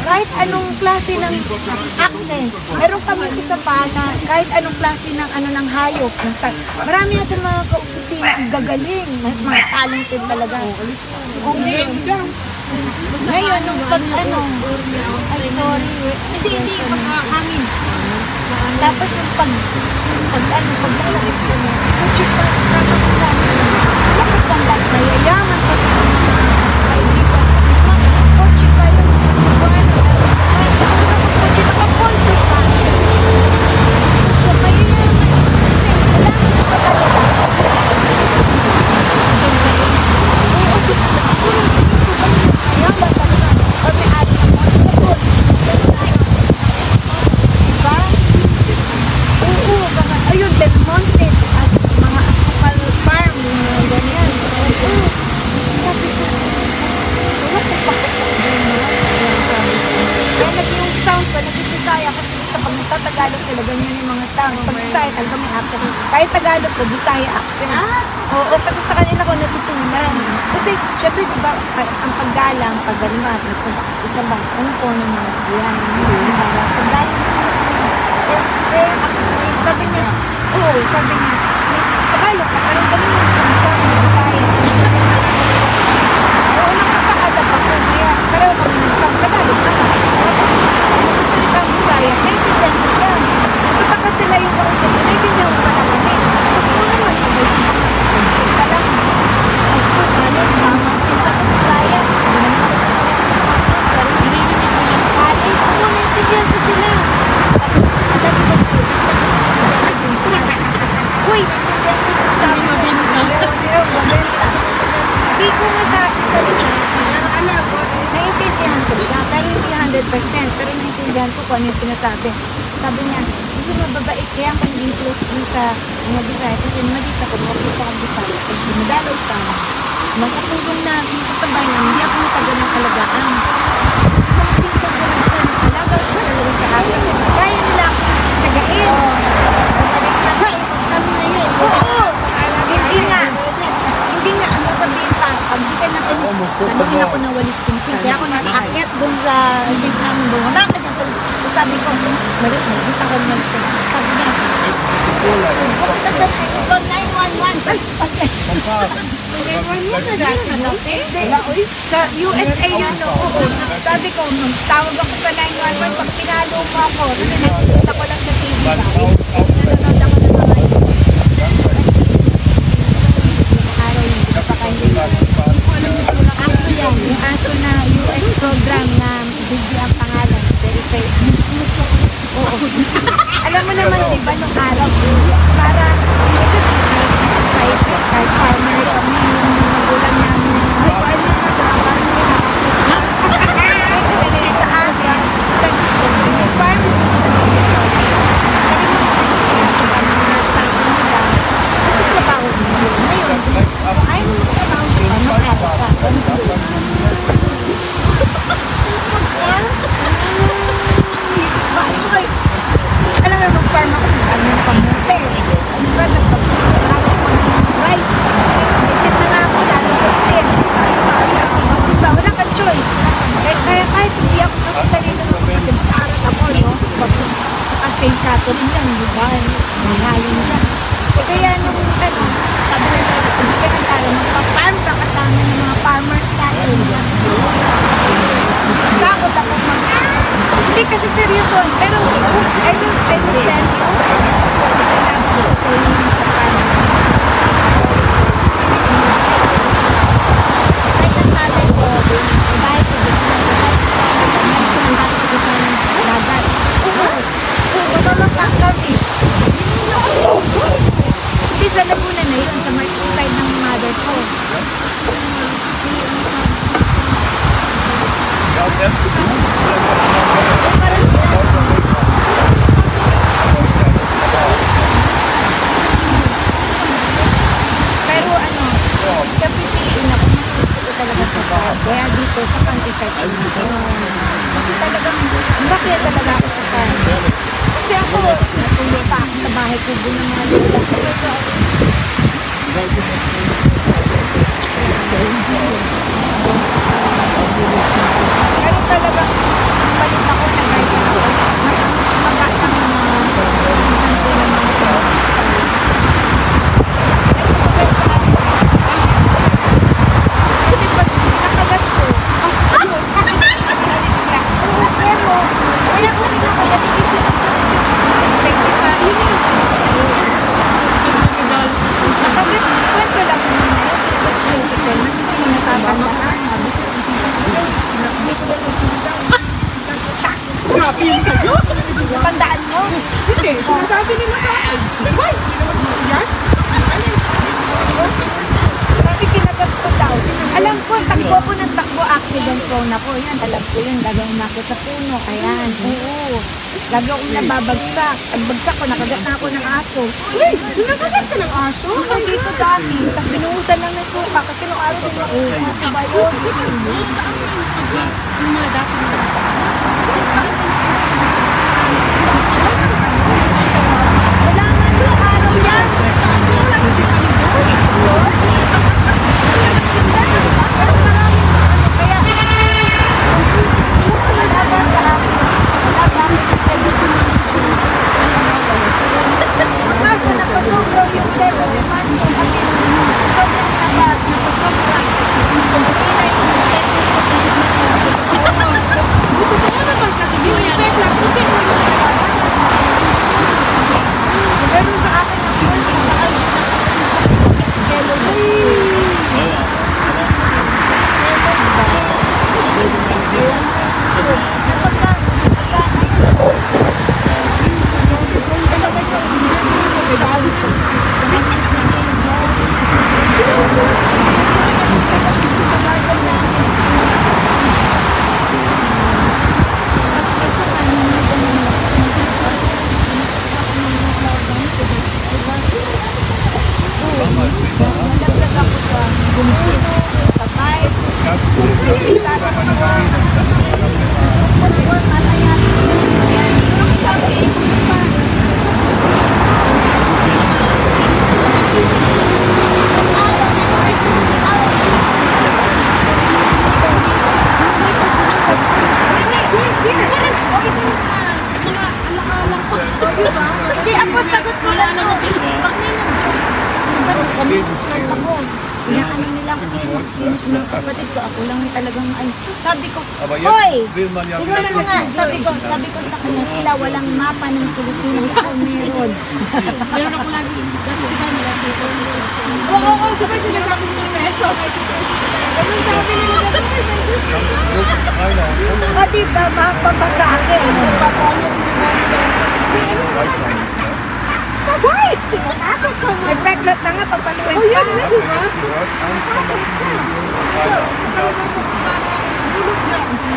Kahit anong klase ng accent. Meron kami isa pa na kahit anong klase ng ng hayop. Marami natin mga ka-opisina ang gagaling. Mga talented talaga. Ngayon, nung ay sorry. Hindi, pagkakamin. Tapos yung paglalabas ko na, check pa, sama ko sa bakit bang mayayaman ko na kaibigan ko, kotse pa yung kotse nakakonto pa. So, mayayaman kasi kailangan ko pa talaga. Mayayaman talaga. Or may ari ng motor. Diba? Oo, ayun, Del Monte at mga asukal farm, mga ganyan. Oo. Sabi ko, wala ko pakapagin mo. Kaya naging sound ko, naging Bisaya kasi sa pag nagtatagalog sila, ganyan yung mga sound. Pag Bisaya talaga may accent. Kahit Tagalog ko, Bisaya accent. Oo, kasi sa kanila ko natutunan. Kasi, syempre, diba, ang paggalang, paggalingat, isa bang ang tono ng mga yan. Paggalang, sabi niya, Tagalog ka, parang ganun yung sabi niya, Bisaya. Oo, nakaka-adapt ako, kaya pareho kami nagsabi, Tagalog ka. Tapos, nagsasalita ang Bisaya, pero naintindihan ko kung ano yung sinasabi. Sabi niya, kasi mababait kaya ako naging close din sa mga Bisaya kasi madita ko, mga close akong Bisaya. Pag dumadalaw sa amin, magkatulong na dito sa bayan, hindi ako matagal ng kalagaan. Kasi mga pinsan ko na Bisaya, nagkalaga sa talaga sa akin. Kasi kaya nila ako tagain. Oo! Hindi nga, ang sasabihin pa, pag di ka natin, tanongin ako ng walis tingting. Kaya ako nakaakyat dun sa zip namin doon. Bakit yung so, sabi ko, malit, magkita ko naman ito. Sabi niya, pumunta sa 911. Sa USA yun, no? Oo. Sabi ko, tawag ako sa 911 pag pinalo mo ako. Kasi nakikita ko lang sa TV ba? Nanonood ako ng mga araw yung pinapakain. Aso yan. Yung aso na US program na bigyan ang pangalan. Verify. Oo. Alam mo naman, di ba, nung araw, para sa private, kahit farmer kami, yung magulang namin. Kasi sa akin, sa yung farmer, trabaho mo. Ngayon, kung ayaw mo magtrabaho sa farm, mag-aral ka. Baka choice. Alam mo, mag-farm ako ng anong kamote. Ano ba, tapos pag-farm ako ng rice. Itim na nga ako, lalo ka itim. Diba, wala kang choice. Kaya kahit hindi ako kasi talino ng kapatid, mag-aaral ako, no? Saka St. Catherine lang, diba? Malalim dyan. Kaya nung sabi nila, hindi ka nag-aral, magpa-farm ka kasama ng mga farmers natin. Takot ako hindi kasi seryoso, pero I will tell you, sa farm. Sa ng tatay ko, bahay ko, dagat. Mamamangkak kami. Hindi sa Laguna na yun, sa side ng mother ko. Pero kapipiliin ako, mas gusto ko talaga sa farm. Kaya dito sa countryside ko dito. Kasi talagang, bakit talaga ako sa farm? Kasi ako, natulog pa ako sa bahay ko doon ng mga lupa. Pero talagang palit ako na kahit ako magatang ng mga isang ko ng mga kasi pag nakagat ko pero wala ko rin nakagat isip ko sa spade pa nakagat kwento lang natatandaan. Grabe yun sa'yo. Tandaan mo? Hindi, sinasabi ni Mataan. Why? Yan? Sabi kinagat ko daw. Alam ko, takbo ko ng takbo, accident prone ako. Yan, alam ko yun. Gagawin ako sa puno. Ayan, oo. Lagi akong nababagsak. Pagbagsak ko, nakagat na ako ng aso. Uy, nakagat ka ng aso? Ako dito dati. Tapos binuhusan lang ng suka. Kasi nung araw din ako, suka ba yun? Yung mga dati na. Wala nga nung araw yan. Kaya, malaga sa akin. Malaga kasi kaso napasobra yung 7 month ko kasi sa sobrang napasobra. Hindi na yung Ano naman kasi yun yan? Hindi, ako sagot ko lang no. Pag may nag-joke sa akin, kami discount ako. Inaano nila ako kasi makikinis ng kapatid ko. Ako lang talagang ano. Sabi ko, hoy! Tingnan mo nga. Sabi ko sa kanya, sila walang mapa ng Pilipinas. Ako meron. Meron ako lagi. Diba nila dito? Oo, diba sinasabi nila peso? Ganun sabi nila. O diba, makapapa sa akin. Wait! Tinatakot ko. May pregnant na nga, papaluin ka.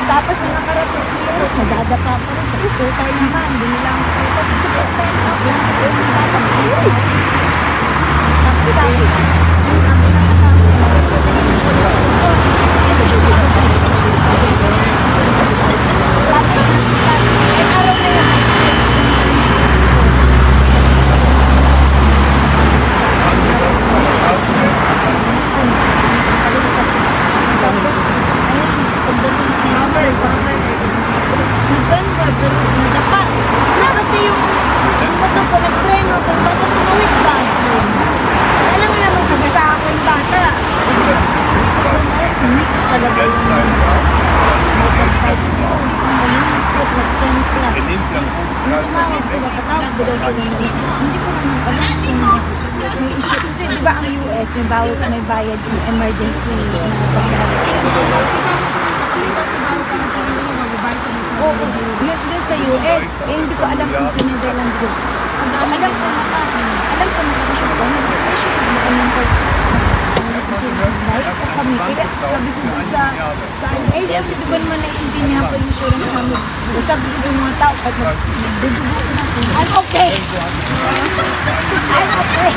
Tapos nung nakarating sa Europe, nadadapa ko rin sa scooter naman. Binila ang scooter kasi pagkain ako. Tapos sabi ko, yung sabi na kasama ko, maganda yung relasyon ko. Tapos sabi, yung araw na yun, tapos, ayun, pagdating na November, pero nadapa. Kasi yung motor ko nagpreno, yung bata tumawid pa. Kaya lang naman sagasaan ko yung bata. Unik talaga yung nagsempla. Yung tumawag sila, katawag ko daw sila na hindi ko naman alam kung may issue. Kasi di ba ang US, may bayad yung emergency na pagkakas. Oo, yun sa US. Eh, hindi ko alam kung sa Netherlands groups. Sabi ko, alam ko nakakasyon ko. Nag-issue kasi baka nang bayad pa kami. Kaya sabi ko doon sa eh, siyempre di ba naman naiintindihan ko yung insurance namin. Sabi ko sa mga tao, pag nagdudugo ko natin, I'm okay. I'm okay.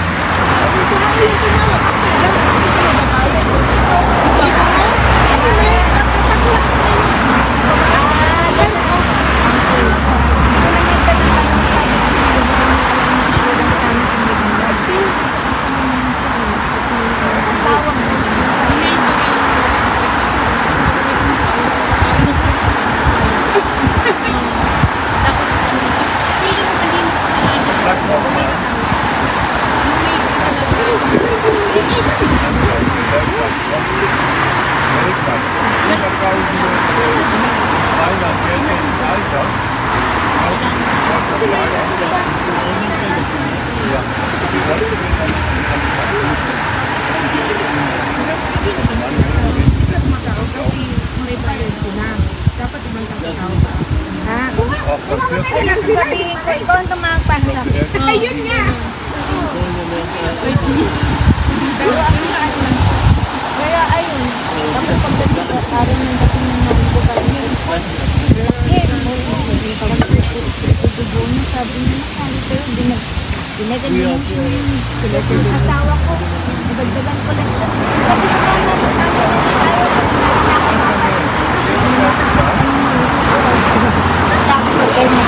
Ay, sasabihin ko, ikaw ang tumawag para sa akin. Ayun nga! Kaya ayun, tapos pagdating ko, parang yung dating ng mami ko parang yun. Pagdugo niya, sabi niya, nakali kayo, dinaganyan siya yung asawa ko. Nabagdagan ko lang siya. Sabi ko, sabi ko sa inyo.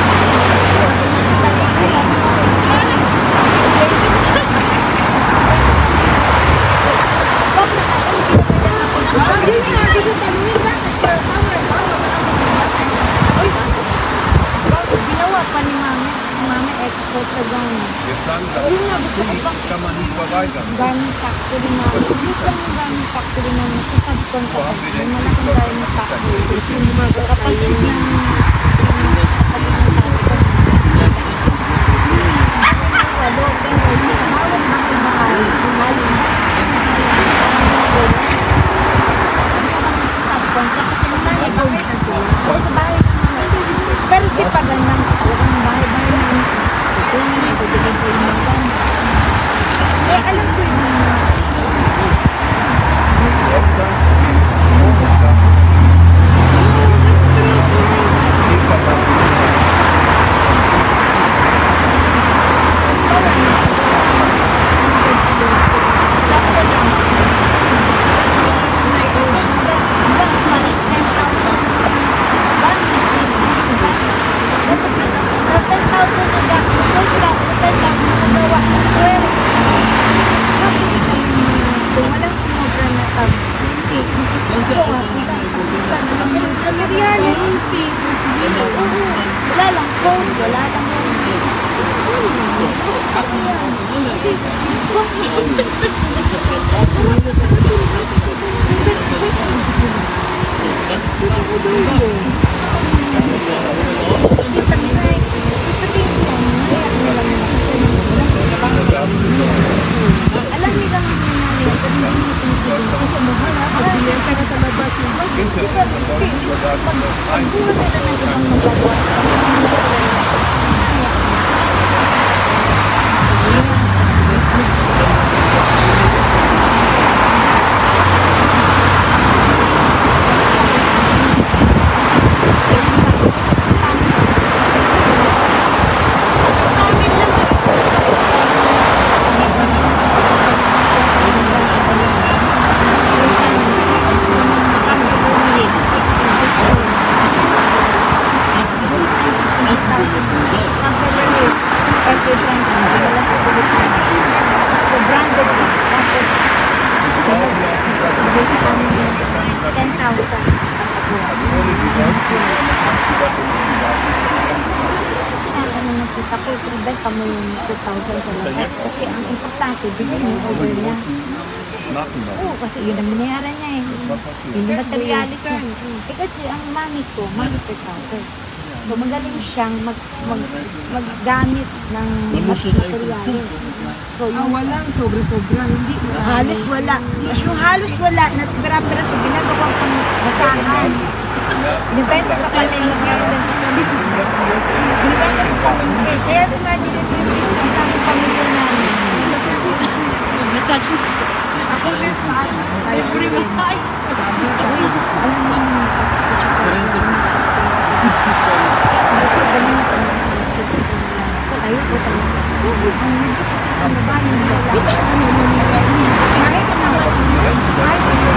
Ginawa pa ni Mami. Si Mami export sa Ghana. Yun nga, gusto ko pang garment factory na. Hindi lang yung garment factory na nasa-subcontract. May malaking garment factory. Kapatid ng pero si Pagandang talagang bahay-bahay namin. Ito yung nagdadagay ko yung maganda. Eh, alam ko yun na. Wala lang phone, wala lang ako yan. Kasi, alam nila ang nangyari. Sa labas yung Pagbuha sila ng ibang magagawa sa so branded ka. Tapos, basic kami 10,000 ang kabuha. Ano ng kita ko, prevent pa mo yung 2,000 sa labas. Kasi ang importante, bigyan mo over niya. Oo, kasi yun ang binayaran niya eh. Yung materialis niya. Eh kasi ang mami ko, mami ko counter. So magaling siyang maggamit ng materialis. So yung walang sobra-sobra, hindi halos wala. Tapos yung halos wala na pera-peraso ginagawang pang basahan. Binibenta sa palengke. Binibenta sa palengke. Kaya imagine ito yung business namin pamilya namin. massage. Ako massage. Ay, puri massage. Alam mo yung sip-sip ko. Gusto ba naman ito ng sip-sip ko? Tayo po tayo. Ang hindi po sa kamaba, hindi lang. Kahit na. Kahit na.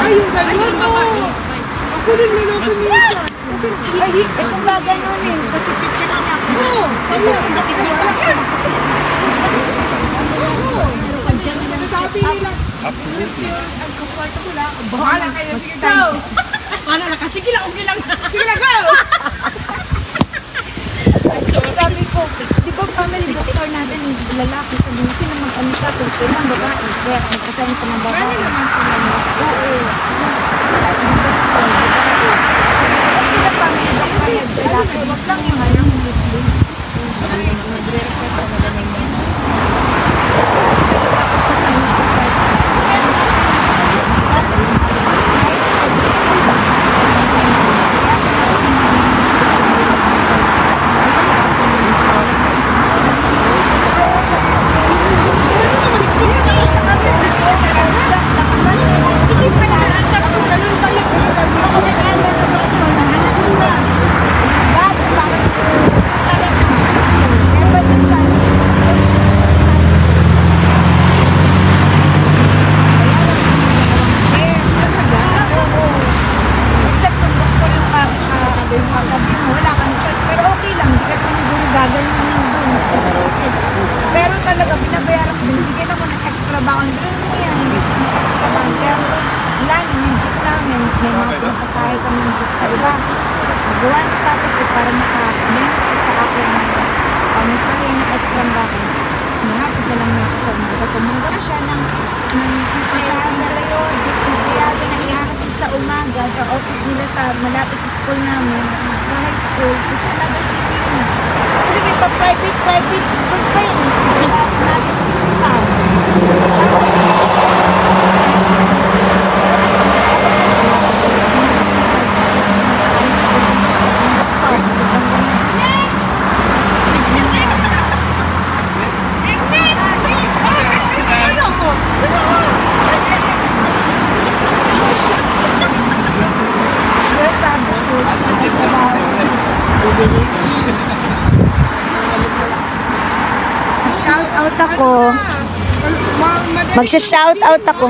Ay, yung gano'n mo! Ako rin lalaki minsan. Ay, kung gaganunin, kasi chichit niya ako. Oo! Sabi nila, ang comfortable ha, bahala kayo dito. Ano na kasi sige lang, okay lang. Sige lang, go! Sabi ko, di ba family doctor natin, lalaki, sabi niya, sino mag-ano sa atin, kailang babae, kaya nagkasayin ko ng babae. Ano naman sila mo? Oo. Okay na family doctor, lalaki, wag lang yung harang Muslim. Nagre-request ako na lang yan. sa office nila sa malapit sa school namin, sa high school, kasi another city yun. Kasi may pa-private school pa yun. Another city pa. Shout-out ako. Magsha-shoutout ako.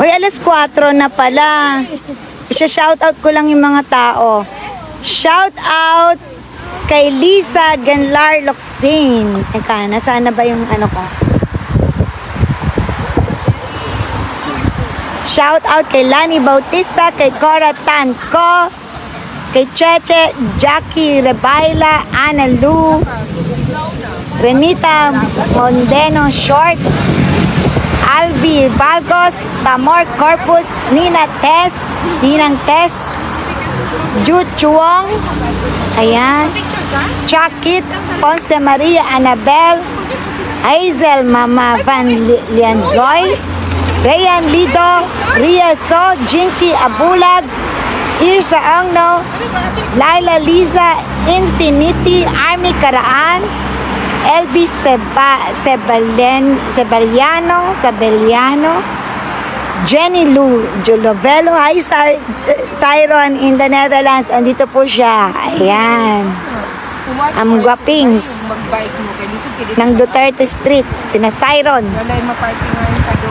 Hoy, alas 4 na pala. Isha-shoutout ko lang yung mga tao. Shoutout kay Lisa Ganlar Locsin. Teka, nasaan na ba yung ano ko? Shout out kay Lani Bautista, kay Cora Tanco, kay Cheche, Jackie Rebaila, Ana Lu, Renita Mondeno Short, Alvi Valgos, Tamor Corpus, Nina Tess, Ninang Tess, Jude Chuong, ayan, Chakit, Ponce Maria Anabel, Hazel Mama Van Lianzoy, Rayan Lido, Ria So, Jinky Abulag, Irsa Angno, Laila Liza, Infinity, Army Karaan, LB Sebeliano, Jenny Lou Jolovelo. Hi, Siron in the Netherlands. Andito po siya. Ayan. Ang gwapings ng Duterte Street. Sina Siron.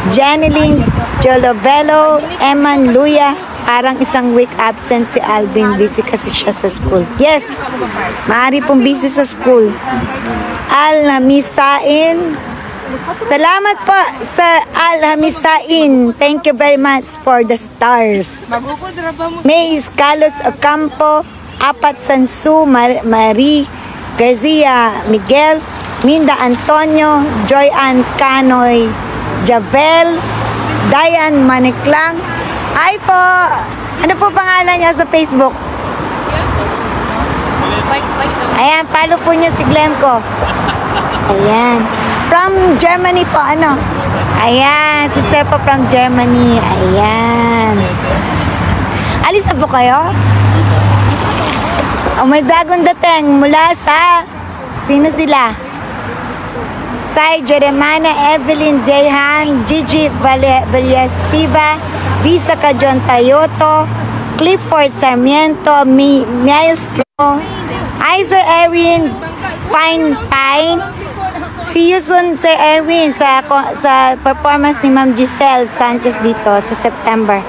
Jenny Ling Jolovelo, Eman Luya. Parang isang week absent si Alvin. Busy kasi siya sa school. Yes, maaari pong busy sa school. Al-Hamisain. Salamat po sa Al-Hamisain. Thank you very much for the stars. May Iscalos Ocampo, Apat Sansu, Marie Garcia Miguel, Minda Antonio, Joy Ann Canoy, Javel, Diane Maniklang. Hi po! Ano po pangalan niya sa Facebook? Ayan, follow po niyo si Glemco. Ayan. From Germany po, ano? Ayan, si Sepo from Germany. Ayan. Alis na po kayo? Oh, may bagong dating mula sa... Sino sila? Sai Jeremana, Evelyn Jehan, Gigi Villestiva, Risa Cajon Tayoto, Clifford Sarmiento, Miles Flo, Sir Erwin, Pine. See you soon, Sir Erwin, sa performance ni Ma'am Giselle Sanchez dito sa September.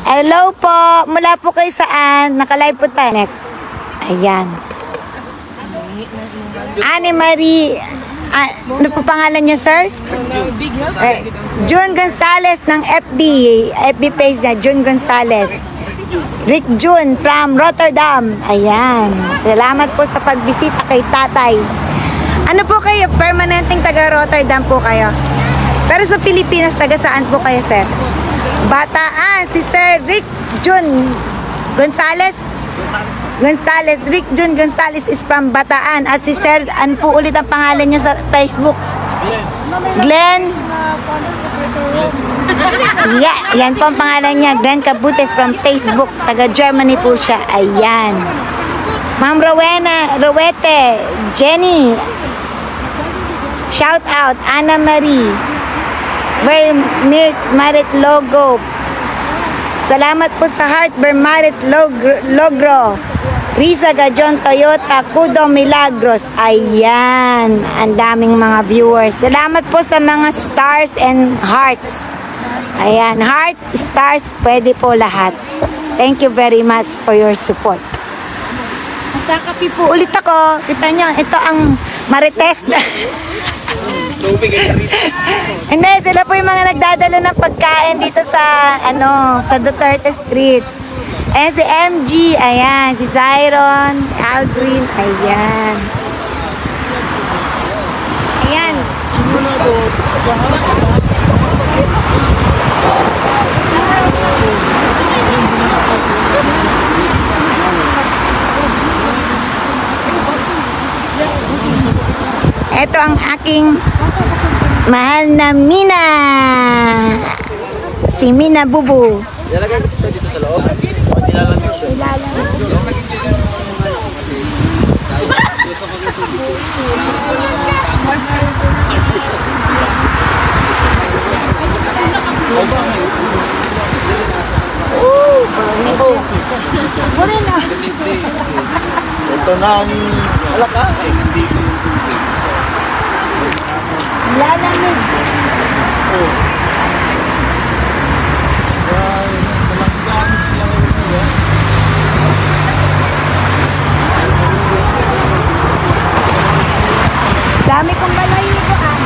Hello po, mula po kayo saan? Naka-live po tayo. Ayan. Anne Marie, ano po pangalan niya, sir? June Gonzales ng FB page niya, June Gonzales. Rick June from Rotterdam. Ayan. Salamat po sa pagbisita kay tatay. Ano po kayo? Permanenteng taga Rotterdam po kayo? Pero sa Pilipinas, taga saan po kayo, sir? Bataan. Si Sir Rick June Gonzales. Rick June Gonzales is from Bataan. At si Sir, ano po ulit ang pangalan niya sa Facebook? Glenn. Yeah, yan po ang pangalan niya. Glenn Cabutes from Facebook. Taga Germany po siya. Ayan. Ma'am Rowete, Jenny. Shout out. Anna Marie. Vermarit Logo. Salamat po sa Heart Vermarit Logro. Risa Gajon Toyota Kudo Milagros. Ayan, ang daming mga viewers. Salamat po sa mga stars and hearts. Ayan, heart, stars, pwede po lahat. Thank you very much for your support. Magkakapi po ulit ako. Kita nyo, ito ang Marites. Hindi, sila po yung mga nagdadala ng pagkain dito sa, sa Duterte Street. Ayan si MG, ayan, si Siron, Aldrin, ayan. Ayan. Ito ang aking mahal na Mina. Si Mina Bubu. Ilalagay ko siya dito sa loob. O, nilalamig siya. Ito na. Ito na ang alak ha. Lalamig. Dami kong balahibo ah.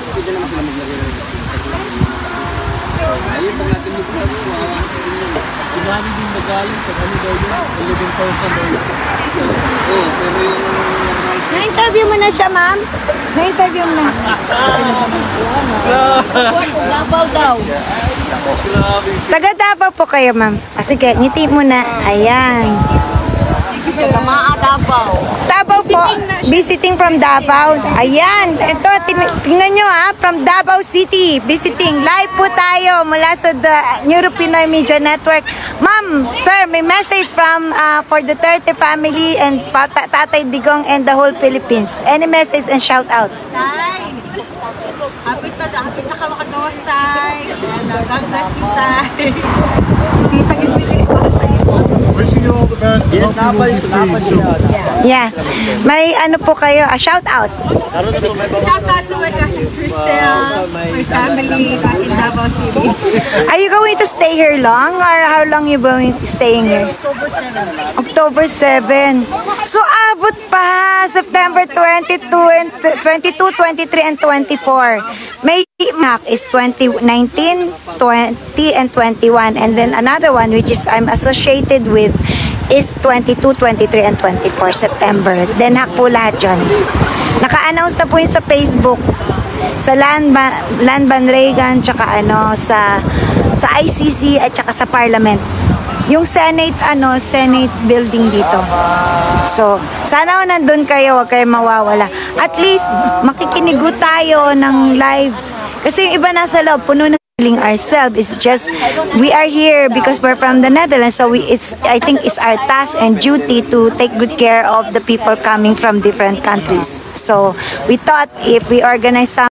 Pwede naman sila maglagay ng ayun pag natin maglago, mawawasan din yun. Imani din magaling sa ano daw yun, 11,000 daw yun. Oo, pero yung normal Na-interview mo na siya, ma'am? Na-interview mo na. Davao daw. Taga Davao po kayo, ma'am. Sige, ngiti mo na. Ayan. Taga Davao. Davao po. Visiting from Davao. Ayan. Ito, tingnan nyo ha. From Davao City. Visiting. Live po tayo mula sa the Euro Pinoy Media Network. Ma'am, sir, may message from for the Duterte family and Tatay Digong and the whole Philippines. Any message and shout out? Tay. Happy na ka makagawas, Tay. God bless you, Tay. Tita, gilbili pa sa iyo. Wishing you all the best. Yes, napad siya. Yeah. May ano po kayo, shout out. Shout out to my cousin Cristel, my family back in Davao City. Are you going to stay here long or how long you going staying here? October 7. October 7. So abot pa September 22, 23 and 24. May map is 2019, 20 and 21 and then another one which is I'm associated with is 22, 23 and 24 September. Den Haag po lahat yun. Naka-announce na po yun sa Facebook, sa Land Banregan, tsaka ano, sa ICC at tsaka sa Parliament. Yung Senate building dito. So, sana nandun kayo, wag kayo mawawala. At least, makikinig tayo ng live. Kasi yung iba nasa loob, puno na ourselves. It's just we are here because we're from the Netherlands, so I think it's our task and duty to take good care of the people coming from different countries. So we thought if we organize some